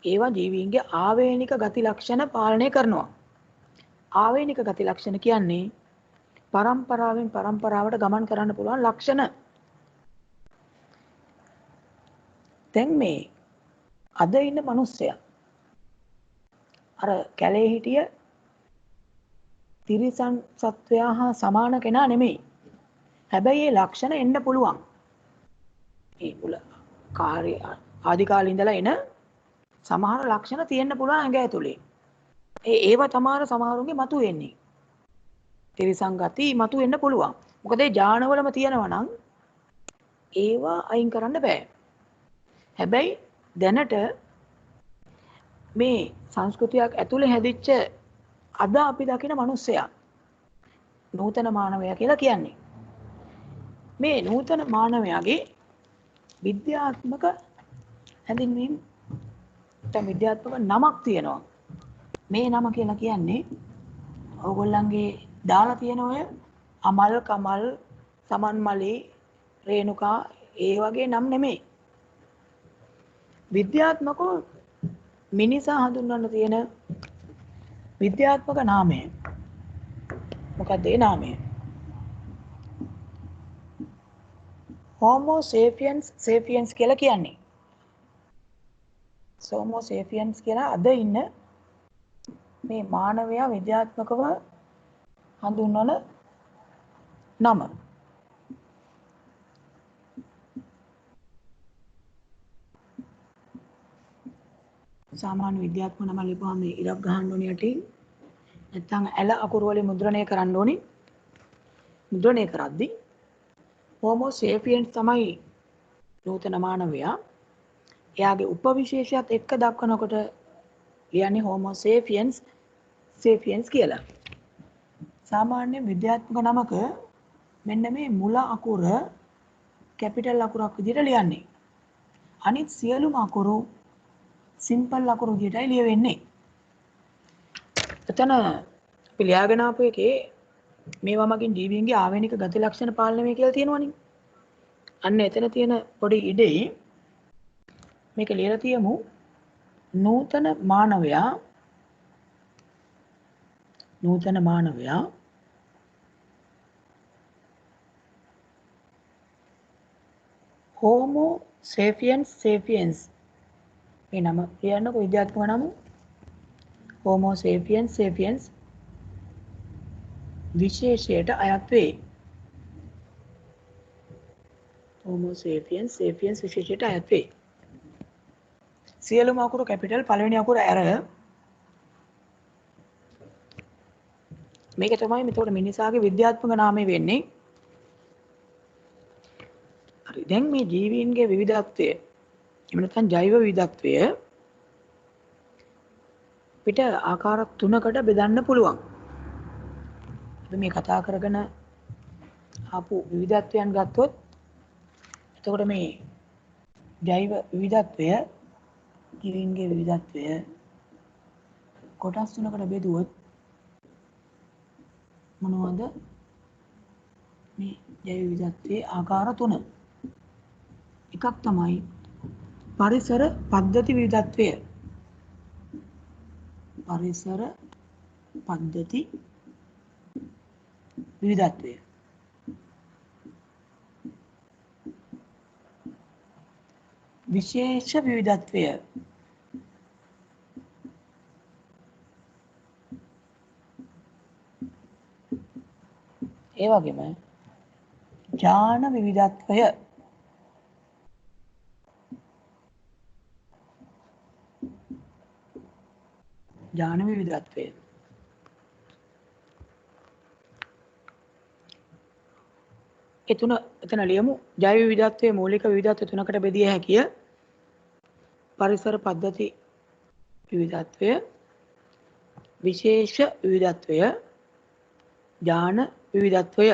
A: ඒවා ජීවීන්ගේ ආවේනික ගති ලක්ෂණ පාලනය කරනවා. ආවේනික ගති ලක්ෂණ කියන්නේ පරම්පරාවෙන් පරම්පරාවට ගමන් කරන්න පුළුවන් ලක්ෂණ. දැන් මේ අද ඉන්න මිනිස්සයා අර කැලේ හිටිය තිරිසන් සත්වයා හා සමාන කෙනා නෙමෙයි. හැබැයි ඒ ලක්ෂණ එන්න පුළුවන්. ඒ කාර්ය ආදි කාලේ ඉඳලා එන සමහර ලක්ෂණ තියෙන්න පුළුවන් ඇඟ ඇතුලේ. ඒව තමයි සමහරුන්ගේ මතු වෙන්නේ. තිරිසන් ගති මතු වෙන්න පුළුවන්. මොකද ඒ ඥානවලම තියෙනවා නම් ඒවා අයින් කරන්න බෑ. හැබැයි දැනට මේ සංස්කෘතියක් ඇතුලේ හැදිච්ච අද අපි දකින මිනිස්සයා නූතන මානවයා කියලා කියන්නේ. මේ නූතන මානවයාගේ විද්‍යාත්මක හැඳින්වීම විද්‍යාත්මක නමක් තියෙනවා. මේ නම කියලා කියන්නේ ඕගොල්ලන්ගේ දාලා තියෙන ඔය අමල් කමල් සමන්මලි රේණුකා ඒ වගේ නම් නෙමෙයි. විද්‍යාත්මකව මිනිසා හඳුන්වන්න තියෙන විද්‍යාත්මක නාමය. මොකක්ද ඒ නාමය? Homo sapiens sapiens කියලා කියන්නේ. Homo sapiens කියලා අද ඉන්න මේ මානවයා විද්‍යාත්මකව හඳුන්වන නම. සාමාන්‍ය විද්‍යාත්මක නම ලියපුවාම මේ ඉරක් ගහන්න ඕනේ යටින්. නැත්නම් ඇල අකුරු වලින් මුද්‍රණය කරන්න ඕනේ. මුද්‍රණය කරද්දී Homo sapiens තමයි නූතන මානවයා. එයාගේ උපවිශේෂයත් එක්ක දක්වනකොට කියන්නේ Homo sapiens sapiens කියලා. සාමාන්‍ය විද්‍යාත්මක නමක මෙන්න මේ මුල අකුර කැපිටල් අකුරක් විදිහට ලියන්නේ. අනිත් සියලුම අකුරු සිම්පල් අකුරු විදිහටයි ලියවෙන්නේ. එතන අපි ලියාගෙන ආපු එකේ මේවා මගින් ජීවීන්ගේ ආවේනික ගති ලක්ෂණ පාලනය වේ කියලා තියෙනවනේ. අන්න එතන තියෙන පොඩි ඉඩේ මේක ලියලා තියමු. නූතන මානවයා Homo sapiens sapiens මේ නම කියන්නකො විද්‍යාත්මක නම Homo sapiens sapiens විශේෂයට අයත් වේ. Homo sapiens sapiens විශේෂයට අයත් වේ. සියලුම අකුරු කැපිටල් පළවෙනි අකුර ඇර මේක තමයි මෙතකොට මිනිසාගේ විද්‍යාත්මක නාමය වෙන්නේ. හරි දැන් මේ ජීවීන්ගේ විවිධත්වය එහෙම නැත්නම් ජෛව විවිධත්වය පිට ආකාර තුනකට බෙදන්න පුළුවන්. අපි මේ කතා කරගෙන ආපු විවිධත්වයන් ගත්තොත් එතකොට මේ ජෛව විවිධත්වය ජීවීන්ගේ විවිධත්වය කොටස් තුනකට බෙදුවොත් මොනවද මේ ජෛව විවිධත්වයේ ආකාර තුන? එකක් තමයි පරිසර පද්ධති විවිධත්වය. පරිසර පද්ධති විවිධත්වය. විශේෂ විවිධත්වය. ඒ වගේම ඥාන විවිධත්වය. ඥාන විවිධත්වය. ඒ තුන එතන ලියමු. ජෛව විවිධත්වයේ මූලික විවිධත්ව තුනකට බෙදිය හැකිය. පරිසර පද්ධති විවිධත්වය, විශේෂ විවිධත්වය, ඥාන විවිධත්වය.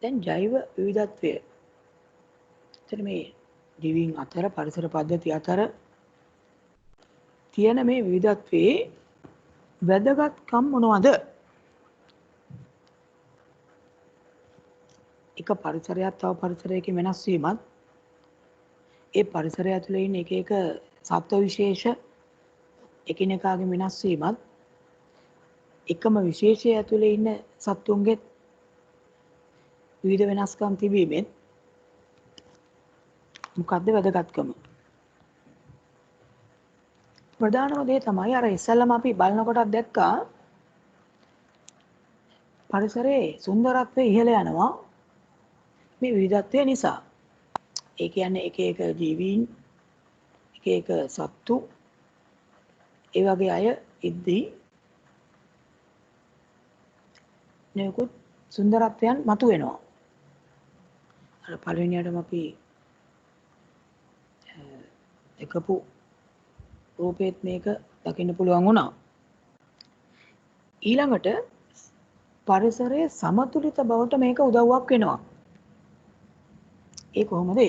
A: දැන් ජෛව විවිධත්වය. එතන මේ ජීවීන් අතර පරිසර පද්ධති අතර තියෙන මේ විවිධත්වයේ වැදගත්කම් මොනවද? එක පරිසරයක් තව පරිසරයකින් වෙනස් වීමත් ඒ පරිසරය ඇතුලේ ඉන්න එක එක සත්ව විශේෂ එකිනෙකාගෙන් වෙනස් වීමත් එකම විශේෂය ඇතුලේ ඉන්න සත්තුන්ගේ විවිධ වෙනස්කම් තිබීමෙන් මොකද්ද වැදගත්කම? ප්‍රධානම දේ තමයි අර ඉස්සෙල්ලම අපි බලනකොටත් දැක්කා පරිසරයේ සුන්දරත්වය ඉහළ යනවා මේ විවිධත්වය නිසා. ඒ කියන්නේ එක එක ජීවීන්, එක එක සත්තු, ඒ වගේ අය ඉද්දී නිකුත් සුන්දරත්වයන් මතුවෙනවා. අර පළවෙනියටම අපි එකපු රූපෙත් මේක දකින්න පුළුවන් වුණා. ඊළඟට පරිසරයේ සමතුලිත බවට මේක උදව්වක් වෙනවා. ඒ කොහොමද?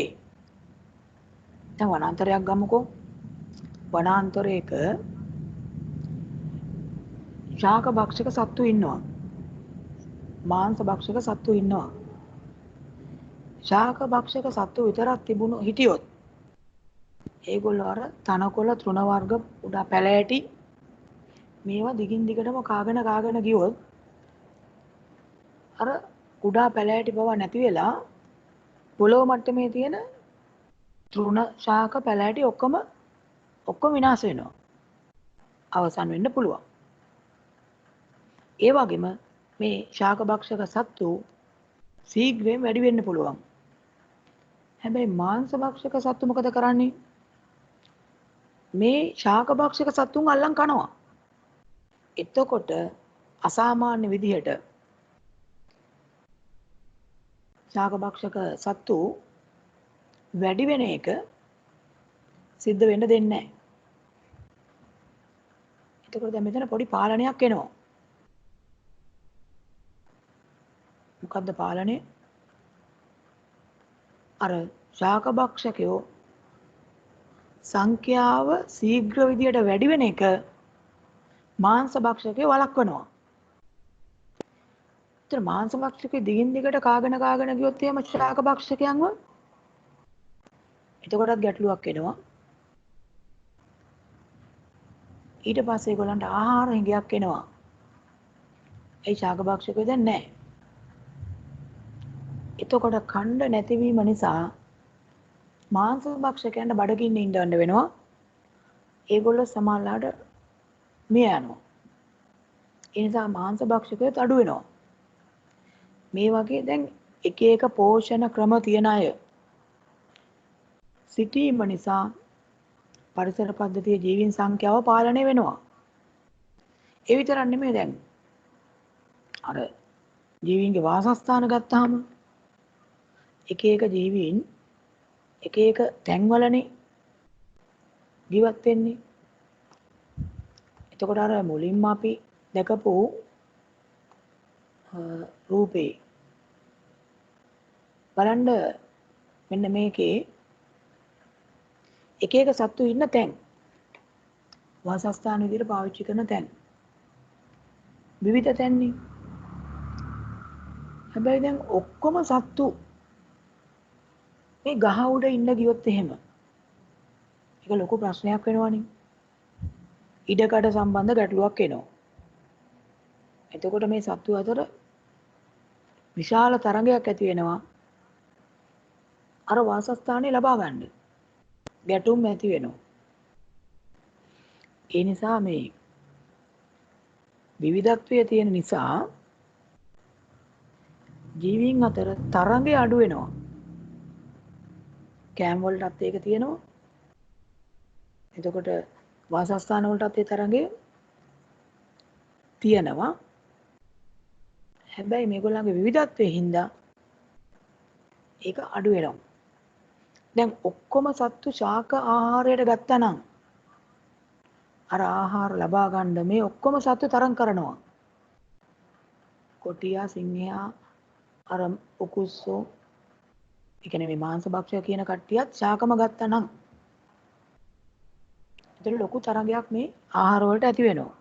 A: දැන් වනාන්තරයක් ගමුකෝ. වනාන්තරයක ශාක භක්ෂක සත්තු ඉන්නවා. මාංශ භක්ෂක සත්තු ඉන්නවා. ශාක භක්ෂක සත්තු විතරක් හිටියොත් ඒගොල්ලෝ අර තනකොළ තෘණ වර්ග උඩා පැලෑටි මේවා දිගින් දිගටම කාගෙන ගියොත් අර කුඩා පැලෑටි බව නැති වෙලා පොළොව මට්ටමේ තියෙන තෘණ ශාක පැලෑටි ඔක්කොම විනාශ වෙනවා. අවසන් වෙන්න පුළුවන්. ඒ වගේම මේ ශාක භක්ෂක සත්තු ශීඝ්‍රයෙන් වැඩි වෙන්න පුළුවන්. හැබැයි මාංශ භක්ෂක සත්තු මොකද කරන්නේ? මේ ශාක භක්ෂක සත්තුන් අල්ලන් කනවා. එතකොට අසාමාන්‍ය විදිහට ශාක භක්ෂක සත්තු වැඩි වෙන එක සිද්ධ වෙන්න දෙන්නේ නැහැ. එතකොට දැන් මෙතන පොඩි පාලනයක් එනවා. මොකද්ද පාලනය? අර ශාක භක්ෂකයෝ සංඛ්‍යාව ශීඝ්‍ර විදියට වැඩි වෙන එක මාංශ භක්ෂකයෝ වළක්වනවා. ඒතර මාංශ භක්ෂකයෝ දිගින් දිගට කාගෙන ගියොත් එහෙම ශාක භක්ෂකයන්ව එතකොටත් ගැටලුවක් එනවා. ඊට පස්සේ ඒගොල්ලන්ට ආහාර හිඟයක් එනවා. ඒ ශාක භක්ෂකයෝ දැන් නැහැ. එතකොට ඛණ්ඩ නැතිවීම නිසා මාංශ භක්ෂකයන්ට බඩගින්න ඉඳන්න වෙනවා. ඒගොල්ලෝ සමාජලාට මිය යනවා. ඒ නිසා මාංශ භක්ෂකයෝ අඩු වෙනවා. මේ වගේ දැන් එක එක පෝෂණ ක්‍රම තියන අය සිටීම නිසා පරිසර පද්ධතියේ ජීවීන් සංඛ්‍යාව පාලනය වෙනවා. ඒ විතරක් නෙමෙයි දැන් අර ජීවීන්ගේ වාසස්ථාන ගත්තාම එක එක ජීවීන් එක එක තැන්වලනේ ජීවත් වෙන්නේ. එතකොට අර මුලින්ම අපි දැකපු රූපේ බලන්න මෙන්න මේකේ එක එක සත්තු ඉන්න තැන් වාසස්ථාන විදිහට පාවිච්චි කරන තැන් විවිධ තැන්නේ. හැබැයි දැන් ඔක්කොම සත්තු මේ ගහ උඩ ඉන්න ගියොත් එහෙම ඒක ලොකු ප්‍රශ්නයක් වෙනවනේ. ඉඩකඩ සම්බන්ධ ගැටලුවක් එනවා. එතකොට මේ සත්තු අතර විශාල තරඟයක් ඇති වෙනවා. අර වාසස්ථානේ ලබා ගන්න ගැටුම් ඇති වෙනවා. ඒ නිසා මේ විවිධත්වය තියෙන නිසා ජීවීන් අතර තරඟය අඩු වෙනවා. කෑම වලටත් ඒක තියෙනවා. එතකොට වාසස්ථාන වලටත් ඒ තරඟය තියෙනවා. හැබැයි මේගොල්ලන්ගේ විවිධත්වයේ හින්දා ඒක අඩු වෙනවා. දැන් ඔක්කොම සත්තු ශාක ආහාරයට ගත්තා නම් අර ආහාර ලබා ගන්න මේ ඔක්කොම සත්තු තරම් කරනවා. කොටියා, සිංහයා, අර උකුස්සෝ, ඒ කියන්නේ මේ මාංශ භක්ෂක කියන කට්ටියත් ශාකම ගත්තා නම් ඒතර ලොකු තරගයක් මේ ආහාර වලට ඇති වෙනවා.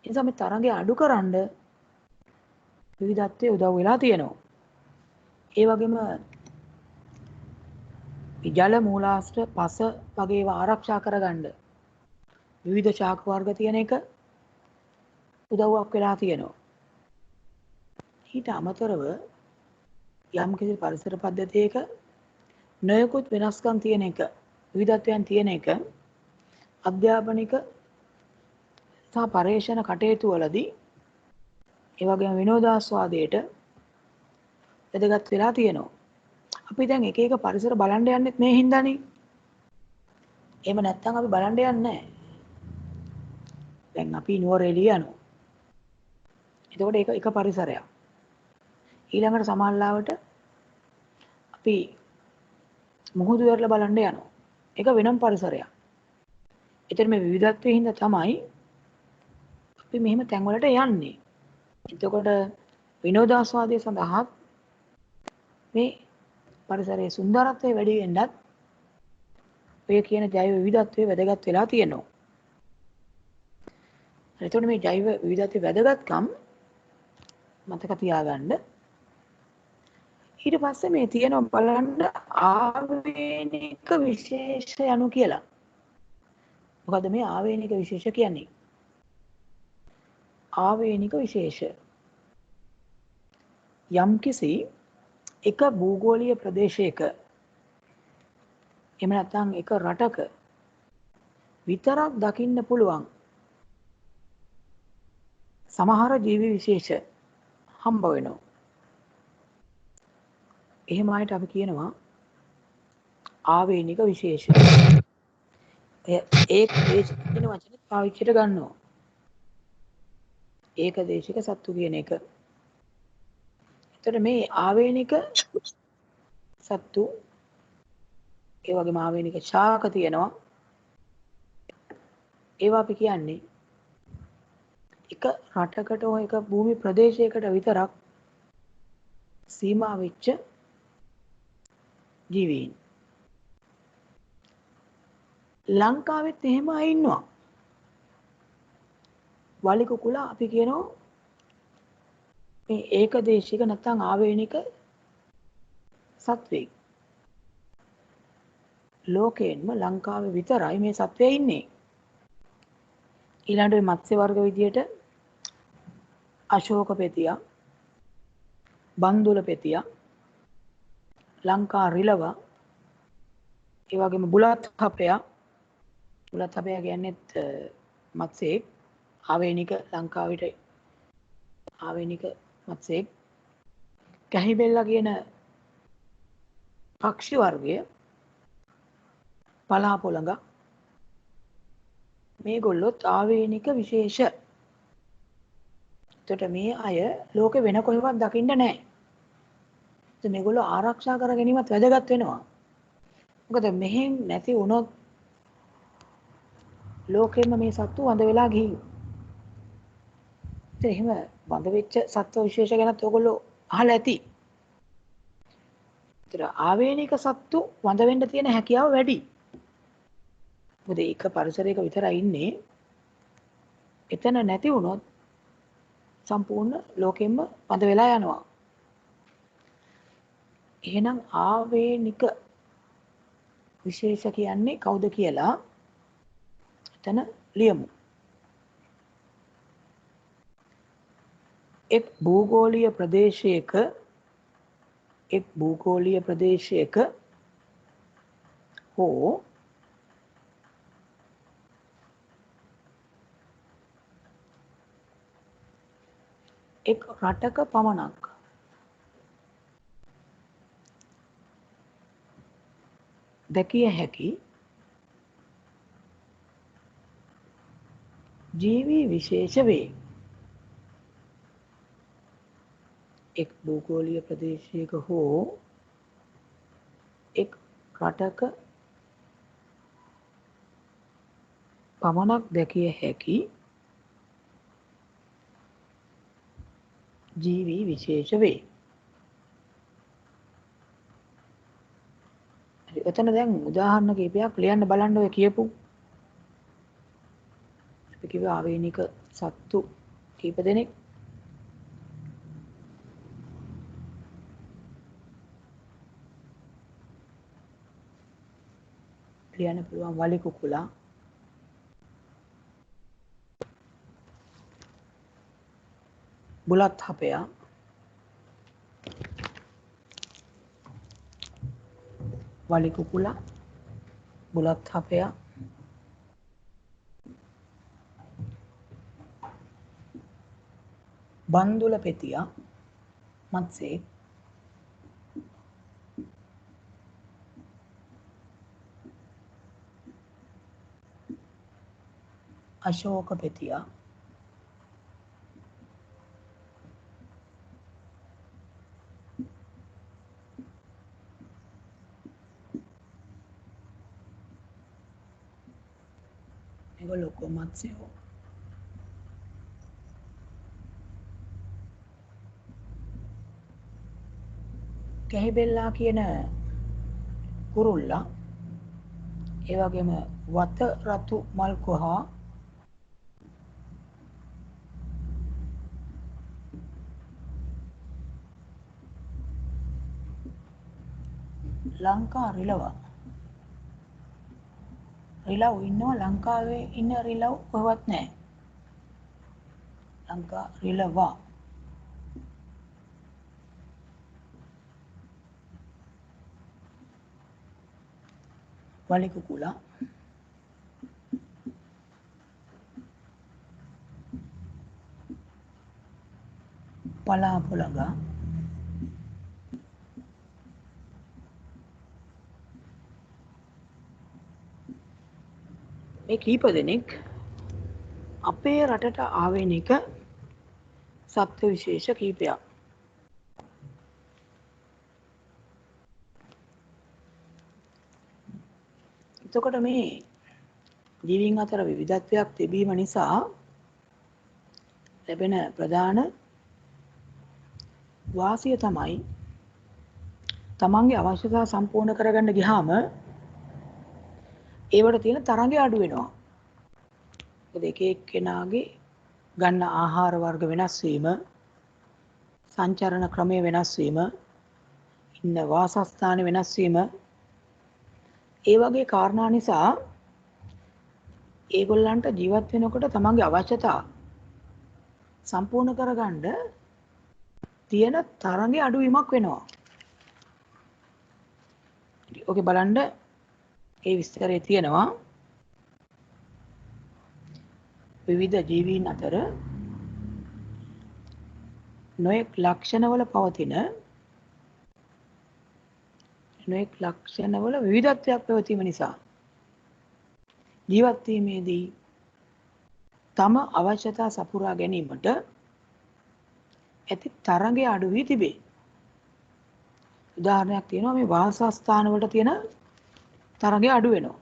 A: ඒ නිසා මේ තරගය අඩුකරනද විවිධත්වයේ උදව් වෙලා තියෙනවා. ඒ වගේම ජල මූලාශ්‍ර පස වගේ ඒවා ආරක්ෂා කරගන්න විවිධ ශාක වර්ග තියෙන එක උදව්වක් වෙලා තියෙනවා. ඊට අමතරව යම් කිසි පරිසර පද්ධතියක නොයෙකුත් වෙනස්කම් තියෙන එක විවිධත්වයන් තියෙන එක අධ්‍යාපනික සහ පර්යේෂණ කටයුතු වලදී ඒ වගේම විනෝදාස්වාදයට වැදගත් වෙලා තියෙනවා. අපි දැන් එක එක පරිසර බලන්න යන්නෙත් මේ හින්දානේ. එහෙම නැත්නම් අපි බලන්න යන්නේ නැහැ. දැන් අපි නුවරඑළිය යනවා. එතකොට ඒක එක පරිසරයක්. ඊළඟට සමහරවිට අපි මුහුදු වෙරළ බලන්න යනවා. ඒක වෙනම පරිසරයක්. ඒතර මේ විවිධත්වයේ හින්දා තමයි අපි මෙහෙම තැන් වලට යන්නේ. එතකොට විනෝදාස්වාදයේ සඳහා මේ පරිසරයේ සුන්දරත්වය වැඩි වෙන්නත් ඔය කියන ජෛව විවිධත්වයේ වැදගත් වෙලා තියෙනවා. එතකොට මේ ජෛව විවිධත්වයේ වැදගත්කම් මතක තියාගන්න. ඊට පස්සේ මේ තියෙනවා බලන්න ආවේනික විශේෂ යනු කියලා. මොකද මේ ආවේනික විශේෂ කියන්නේ? ආවේනික විශේෂ යම්කිසි එක භූගෝලීය ප්‍රදේශයක එහෙම නැත්නම් එක රටක විතරක් දකින්න පුළුවන් සමහර ජීවි විශේෂ හම්බ වෙනවා. එහෙම ආයත අපි කියනවා ආවේනික විශේෂ. ඒක දේශික කියන වචනේ පාවිච්චියට ගන්නවා. ඒක දේශික සත්තු කියන එක. එතකොට මේ ආවේනික සත්තු ඒ වගේම ආවේනික ශාක තියෙනවා. ඒවා අපි කියන්නේ එක රටකට හෝ එක භූමි ප්‍රදේශයකට විතරක් සීමා වෙච්ච ජීවීන්. ලංකාවෙත් එහෙම අය ඉන්නවා. වලි කුකුලා අපි කියනවා මේ ඒකදේශික නැත්නම් ආවේනික සත්වෙක්. ලෝකයෙන්ම ලංකාවේ විතරයි මේ සත්වය ඉන්නේ. ඊළඟට මත්ස්‍ය වර්ග විදියට අශෝක පෙතිය, බන්දුල පෙතිය, ලංකා රිලව, ඒ වගේම බුලත් හපයා. බුලත් හපයා කියන්නේත් මත්ස්‍යෙක්. ආවේනික ලංකාවට ආවේනික මත්ස්‍යෙක්. කැහිබෙල්ලා කියන පක්ෂි වර්ගය, පලාපොළඟ මේගොල්ලොත් ආවේනික විශේෂ. එතකොට මේ අය ලෝකෙ වෙන කොහෙවත් දකින්න නැහැ. ඉතින් මේගොල්ලෝ ආරක්ෂා කර ගැනීමත් වැදගත් වෙනවා. මොකද මෙහෙන් නැති වුණොත් ලෝකෙම මේ සත්තු වඳ වෙලා ගිහින්. ඉතින් එහෙම වඳ වෙච්ච සත්ව විශේෂ ගැනත් ඔයගොල්ලෝ අහලා ඇති. ඒතර ආවේනික සත්තු වඳ වෙන්න තියෙන හැකියාව වැඩි. මොකද ඒක පරිසරයක විතරයි ඉන්නේ. එතන නැති වුණොත් සම්පූර්ණ ලෝකෙම වඳ වෙලා යනවා. එහෙනම් ආවේනික විශේෂ කියන්නේ කවුද කියලා එතන ලියමු. එක් භූගෝලීය ප්‍රදේශයක හෝ එක් රටක පමණක් දැකිය හැකි ජීවී විශේෂ වේ. එක් භූගෝලීය ප්‍රදේශයක හෝ එක් රටක පමණක් දැකිය හැකි ජීවී විශේෂ වේ. එතන දැන් උදාහරණ කීපයක් ලියන්න බලන්න ඔය කියපු. අපි කිව්ව ආවේනික සත්තු කීප දෙනෙක්. ලියන්න පුළුවන් වලි කුකුලා, බුලත් හපයා, වලි කුකුලා, බුලත් හපයා, බන්දුල පෙතියා මත්සේ අශෝක පෙතියා මේගොල්ලෝ ඔක්කොම මත්ස්‍යෝ. කැහිබෙල්ලා කියන කුරුල්ලා ඒ වගේම වත රතු මල් කොහා ලංකා රිලව රිලව් ඉන්නවා. ලංකාවේ ඉන්න රිලව් කොහෙවත් නැහැ. ලංකා රිලවා වලි කුකුලා පලාපොළඟා මේ කීප දෙනෙක් අපේ රටට ආවෙන එක සත්ත්ව විශේෂ කීපයක්. එතකොට මේ ජීවීන් අතර විවිධත්වයක් තිබීම නිසා ලැබෙන ප්‍රධාන වාසිය තමයි තමන්ගේ අවශ්‍යතා සම්පූර්ණ කරගන්න ගියාම ඒවට තියෙන තරඟය අඩු වෙනවා. මොකද එක එක්කෙනාගේ ගන්න ආහාර වර්ග වෙනස් වීම, සංචරණ ක්‍රමය වෙනස් වීම, ඉන්න වාසස්ථාන වෙනස් වීම, ඒ වගේ කාරණා නිසා ඒගොල්ලන්ට ජීවත් වෙනකොට තමන්ගේ අවශ්‍යතා සම්පූර්ණ කරගන්න තියෙන තරඟය අඩුවීමක් වෙනවා. ඔකේ බලන්න ඒ විස්තරය තියෙනවා. විවිධ ජීවීන් අතර නොයෙක් ලක්ෂණවල පවතින නොයෙක් ලක්ෂණවල විවිධත්වයක් පැවතීම නිසා ජීවත් වීමේදී තම අවශ්‍යතා සපුරා ගැනීමට ඇති තරඟය අඩු වී තිබේ. උදාහරණයක් තියෙනවා මේ වාසස්ථාන වලට තියෙන තරඟය අඩු වෙනවා.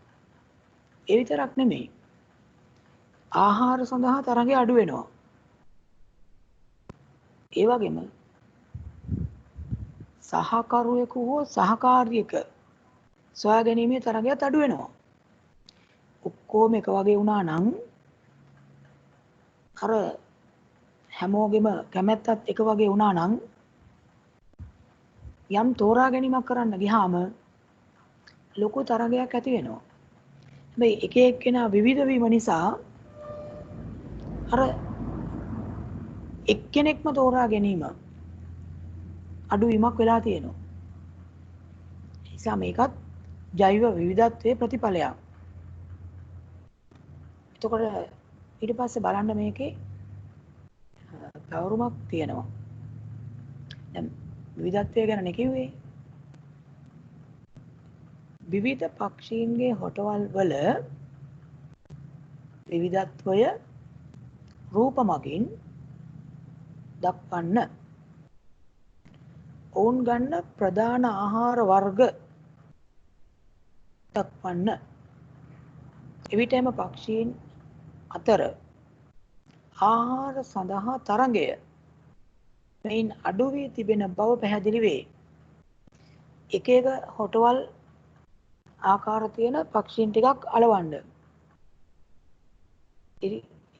A: ඒ විතරක් නෙමෙයි. ආහාර සඳහා තරඟය අඩු වෙනවා. ඒ වගේම සහකරුවෙකු හෝ සහකාරියක සොයා ගැනීමේ තරඟයත් අඩු වෙනවා. ඔක්කොම එක වගේ වුණා නම් අර හැමෝගෙම කැමැත්තත් එක වගේ වුණා නම් යම් තෝරා ගැනීමක් කරන්න ගියාම ලොකු තරගයක් ඇති වෙනවා. හැබැයි එක එක්කෙනා විවිධ වීම නිසා අර එක්කෙනෙක්ම තෝරා ගැනීම අඩුවීමක් වෙලා තියෙනවා. ඒ නිසා මේකත් ජෛව විවිධත්වයේ ප්‍රතිඵලයක්. එතකොට ඊට පස්සේ බලන්න මේකේ කවුරුමක් තියෙනවා. දැන් විවිධත්වය ගැන කිව්වේ. විවිධ පක්ෂීන්ගේ හොටවල් වල විවිධත්වය රූප මගින් දක්වන්න. ඔවුන් ගන්න ප්‍රධාන ආහාර වර්ග දක්වන්න. එවිටම පක්ෂීන් අතර ආහාර සඳහා තරඟය මෙයින් අඩු වී තිබෙන බව පැහැදිලි වේ. එක එක හොටවල් ආකාර තියෙන පක්ෂීන් ටිකක් අලවන්න.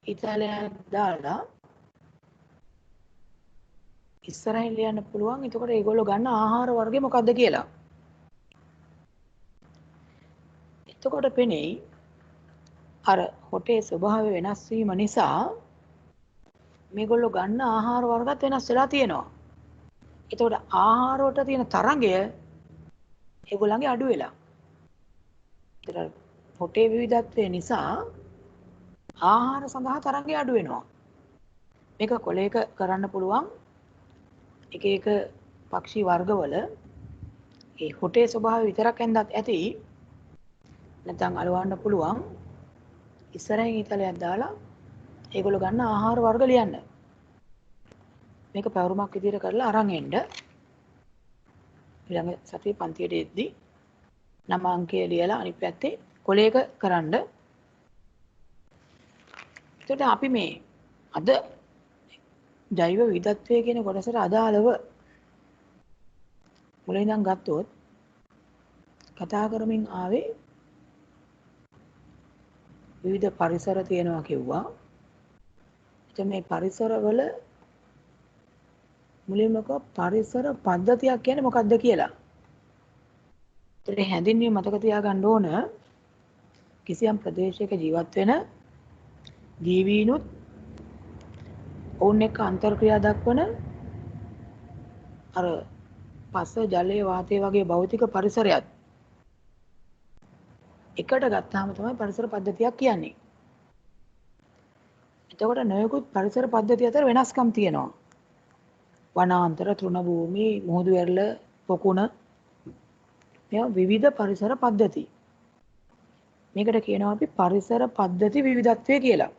A: ඉතාලියක් දාලා ඉස්සරහින් ලියන්න පුළුවන්. එතකොට ඒගොල්ලෝ ගන්න ආහාර වර්ගය මොකක්ද කියලා. එතකොට පෙනෙයි අර හොටේ ස්වභාවය වෙනස් වීම නිසා මේගොල්ලෝ ගන්න ආහාර වර්ගත් වෙනස් වෙලා තියෙනවා. එතකොට ආහාර වලට තියෙන තරඟය ඒගොල්ලන්ගේ අඩු වෙලා. ඒතර හොටේ විවිධත්වය නිසා ආහාර සඳහා තරඟය අඩු වෙනවා. මේක කොලයක කරන්න පුළුවන් එක එක පක්ෂී වර්ගවල ඒ හොටේ ස්වභාවය විතරක් ඇඳත් ඇති. නැත්නම් අලවන්න පුළුවන් ඉස්සරහින් ඊතලයක් දාලා ඒගොල්ලෝ ගන්න ආහාර වර්ග ලියන්න. මේක පැවරුමක් විදිහට කරලා අරන් එන්න. ඊළඟ සතියේ පන්තියට එද්දී නම අංකය ලියලා අනිත් පැත්තේ කොලයක කරන්න. එතකොට අපි මේ අද ජෛව විවිධත්වය කියන කොටසට අදාළව මුලින් ඉඳන් ගත්තොත් කතා කරමින් ආවේ විවිධ පරිසර තියෙනවා කිව්වා. එතකොට මේ පරිසරවල මුලින්ම පරිසර පද්ධතියක් කියන්නේ මොකක්ද කියලා. ඒතර හැඳින්වීම මතක තියාගන්න ඕන කිසියම් ප්‍රදේශයක ජීවත් වෙන ජීවීනුත් ඔවුන් එක්ක අන්තර්ක්‍රියා දක්වන අර පස ජලය වාතය වගේ භෞතික පරිසරයත් එකට ගත්තාම තමයි පරිසර පද්ධතියක් කියන්නේ. එතකොට නොයෙකුත් පරිසර පද්ධති අතර වෙනස්කම් තියෙනවා. වනාන්තර, තෘණ භූමි, මුහුදු වෙරළ, පොකුණ මේවා විවිධ පරිසර පද්ධති. මේකට කියනවා අපි පරිසර පද්ධති විවිධත්වය කියලා.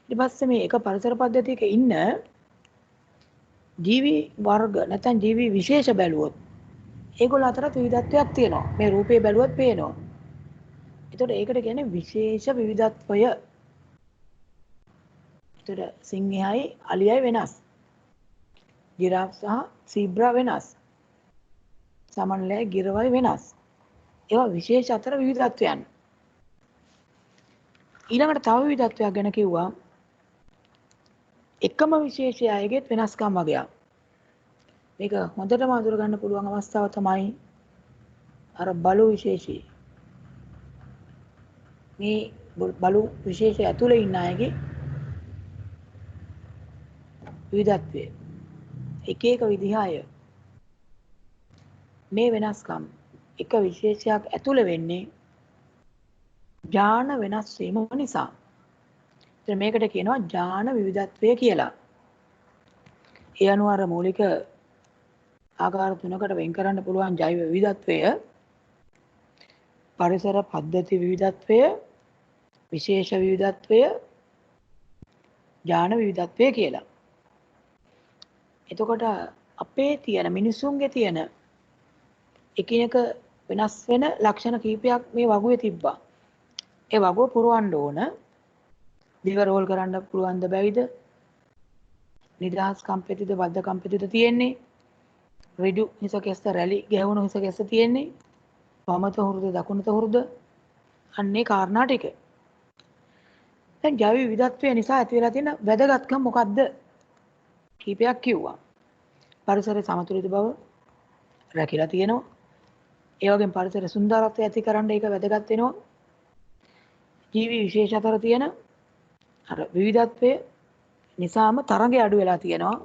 A: ඊට පස්සේ මේ එක පරිසර පද්ධතියක ඉන්න ජීවි වර්ග නැත්නම් ජීවි විශේෂ බැලුවොත් ඒගොල්ල අතරත් විවිධත්වයක් තියෙනවා. මේ රූපේ බැලුවොත් පේනවා. ඒතකොට ඒකට කියන්නේ විශේෂ විවිධත්වය. ඒතකොට සිංහයයි අලියයි වෙනස්. ජිරාෆ් සහ සීබ්‍රා වෙනස්. සමනලයි ගිරවයි වෙනස්. ඒවා විශේෂ අතර විවිධත්වයන්. ඊළඟට තව විවිධත්වයක් ගැන කිව්වා. එකම විශේෂය අයගෙත් වෙනස්කම් වගේක්. මේක හොඳටම අඳුර ගන්න පුළුවන් අවස්ථාව තමයි අර බලු විශේෂය. මේ බලු විශේෂය ඇතුළේ ඉන්න අයගේ විවිධත්වය. එක එක විදිහ අය මේ වෙනස්කම් එක විශේෂයක් ඇතුළේ වෙන්නේ ජාන වෙනස් වීම නිසා. ඉතින් මේකට කියනවා ජාන විවිධත්වය කියලා. ඒ අනුව අර මූලික ආකාර තුනකට වෙන් කරන්න පුළුවන් ජෛව විවිධත්වය, පරිසර පද්ධති විවිධත්වය, විශේෂ විවිධත්වය, ජාන විවිධත්වය කියලා. එතකොට අපේ තියෙන මිනිසුන්ගේ තියෙන එකිනෙක වෙනස් වෙන ලක්ෂණ කීපයක් මේ වගුවේ තිබ්බා. ඒ වගුව පුරවන්න ඕන. දිව රෝල් කරන්න පුළුවන් ද බැයිද? නිදහස් කම්පැතිද බද්ධ කම්පැතිද තියෙන්නේ? ඍජු හිස කෙස්ස රැලි ගැහුණු හිස කෙස්ස තියෙන්නේ? වමත හුරුද දකුණත හුරුද? අන්නේ කාරණා ටික. දැන් ජෛව විවිධත්වය නිසා ඇති වෙලා තියෙන වැදගත්කම් මොකද්ද? කීපයක් කිව්වා. පරිසරයේ සමතුලිත බව රැකිලා තියෙනවා. ඒ වගේම පරිසර සුන්දරත්වය ඇති කරන්න ඒක වැදගත් වෙනවා. ජීවි විශේෂ අතර තියෙන අර විවිධත්වය නිසාම තරඟය අඩු වෙලා තියෙනවා.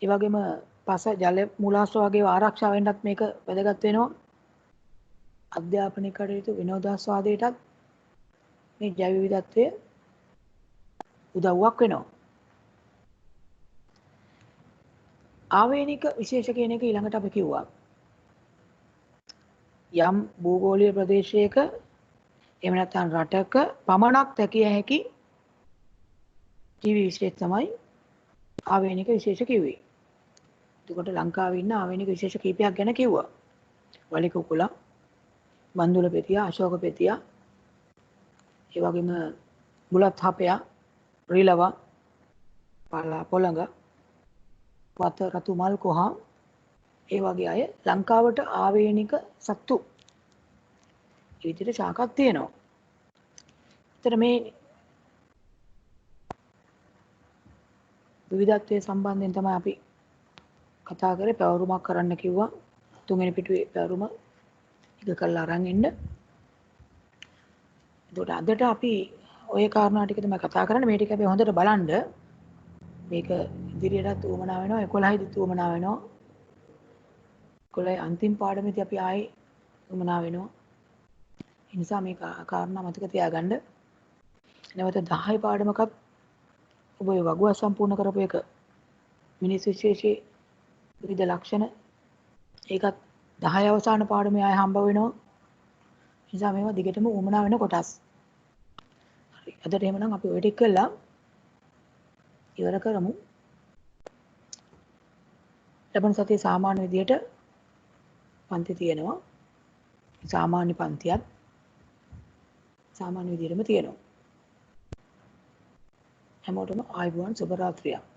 A: ඒ වගේම පස ජල මූලාශ්‍ර වගේ ආරක්ෂා වෙන්නත් මේක වැදගත් වෙනවා. අධ්‍යාපනික කටයුතු විනෝදාස්වාදයටත් මේ ජෛව විවිධත්වය උදව්වක් වෙනවා. ආවේනික විශේෂ කියන එක ඊළඟට අපි කිව්වා. යම් භූගෝලීය ප්‍රදේශයක එහෙම නැත්නම් රටක පමණක් දැකිය හැකි ජීවි විශේෂ තමයි ආවේනික විශේෂ කිව්වේ. එතකොට ලංකාවේ ඉන්න ආවේනික විශේෂ කීපයක් ගැන කිව්වා. වලික කුකුලා, බන්දුල පෙතියා, අශෝක පෙතියා, ඒ වගේම බුලත් හපයා, රිලව, පොළඟ, වත රතු මල් කොහා ඒ වගේ අය ලංකාවට ආවේනික සත්තු. ඒ විදිහට ශාකක් තියෙනවා. ඒතර මේ විවිධත්වයේ සම්බන්ධයෙන් තමයි අපි කතා කරේ. පැවරුමක් කරන්න කිව්වා. තුන්වෙනි පිටුවේ පැවරුම එක කරලා අරන් එන්න. එතකොට අදට අපි ওই කාරණා ටික තමයි කතා කරන්නේ. මේ ටික අපි හොඳට බලන්න. මේක ඉදිරියටත් උවමනා වෙනවා. 11 දිත් උවමනා වෙනවා. 11 අන්තිම පාඩමේදී අපි ආයේ උවමනා වෙනවා. ඒ නිසා මේ කාරණා මතක තියාගන්න. නැවත 10 පාඩමකත් ඔබ ඔය වගුව සම්පූර්ණ කරපු එක මිනිස් විශේෂයේ විවිධ ලක්ෂණ ඒකත් 10 අවසාන පාඩමේ ආය හම්බ වෙනවා. නිසා මේවා දිගටම උමනා වෙන කොටස්. හරි. අදට එහෙමනම් අපි ඔය ටික කළා ඉවර කරමු. ලබන සතියේ සාමාන්‍ය විදියට පන්ති තියෙනවා. සාමාන්‍ය පන්තියක් සාමාන්‍ය විදියටම තියෙනවා. හැමෝටම ආයුබෝවන් සුබ රාත්‍රියක්.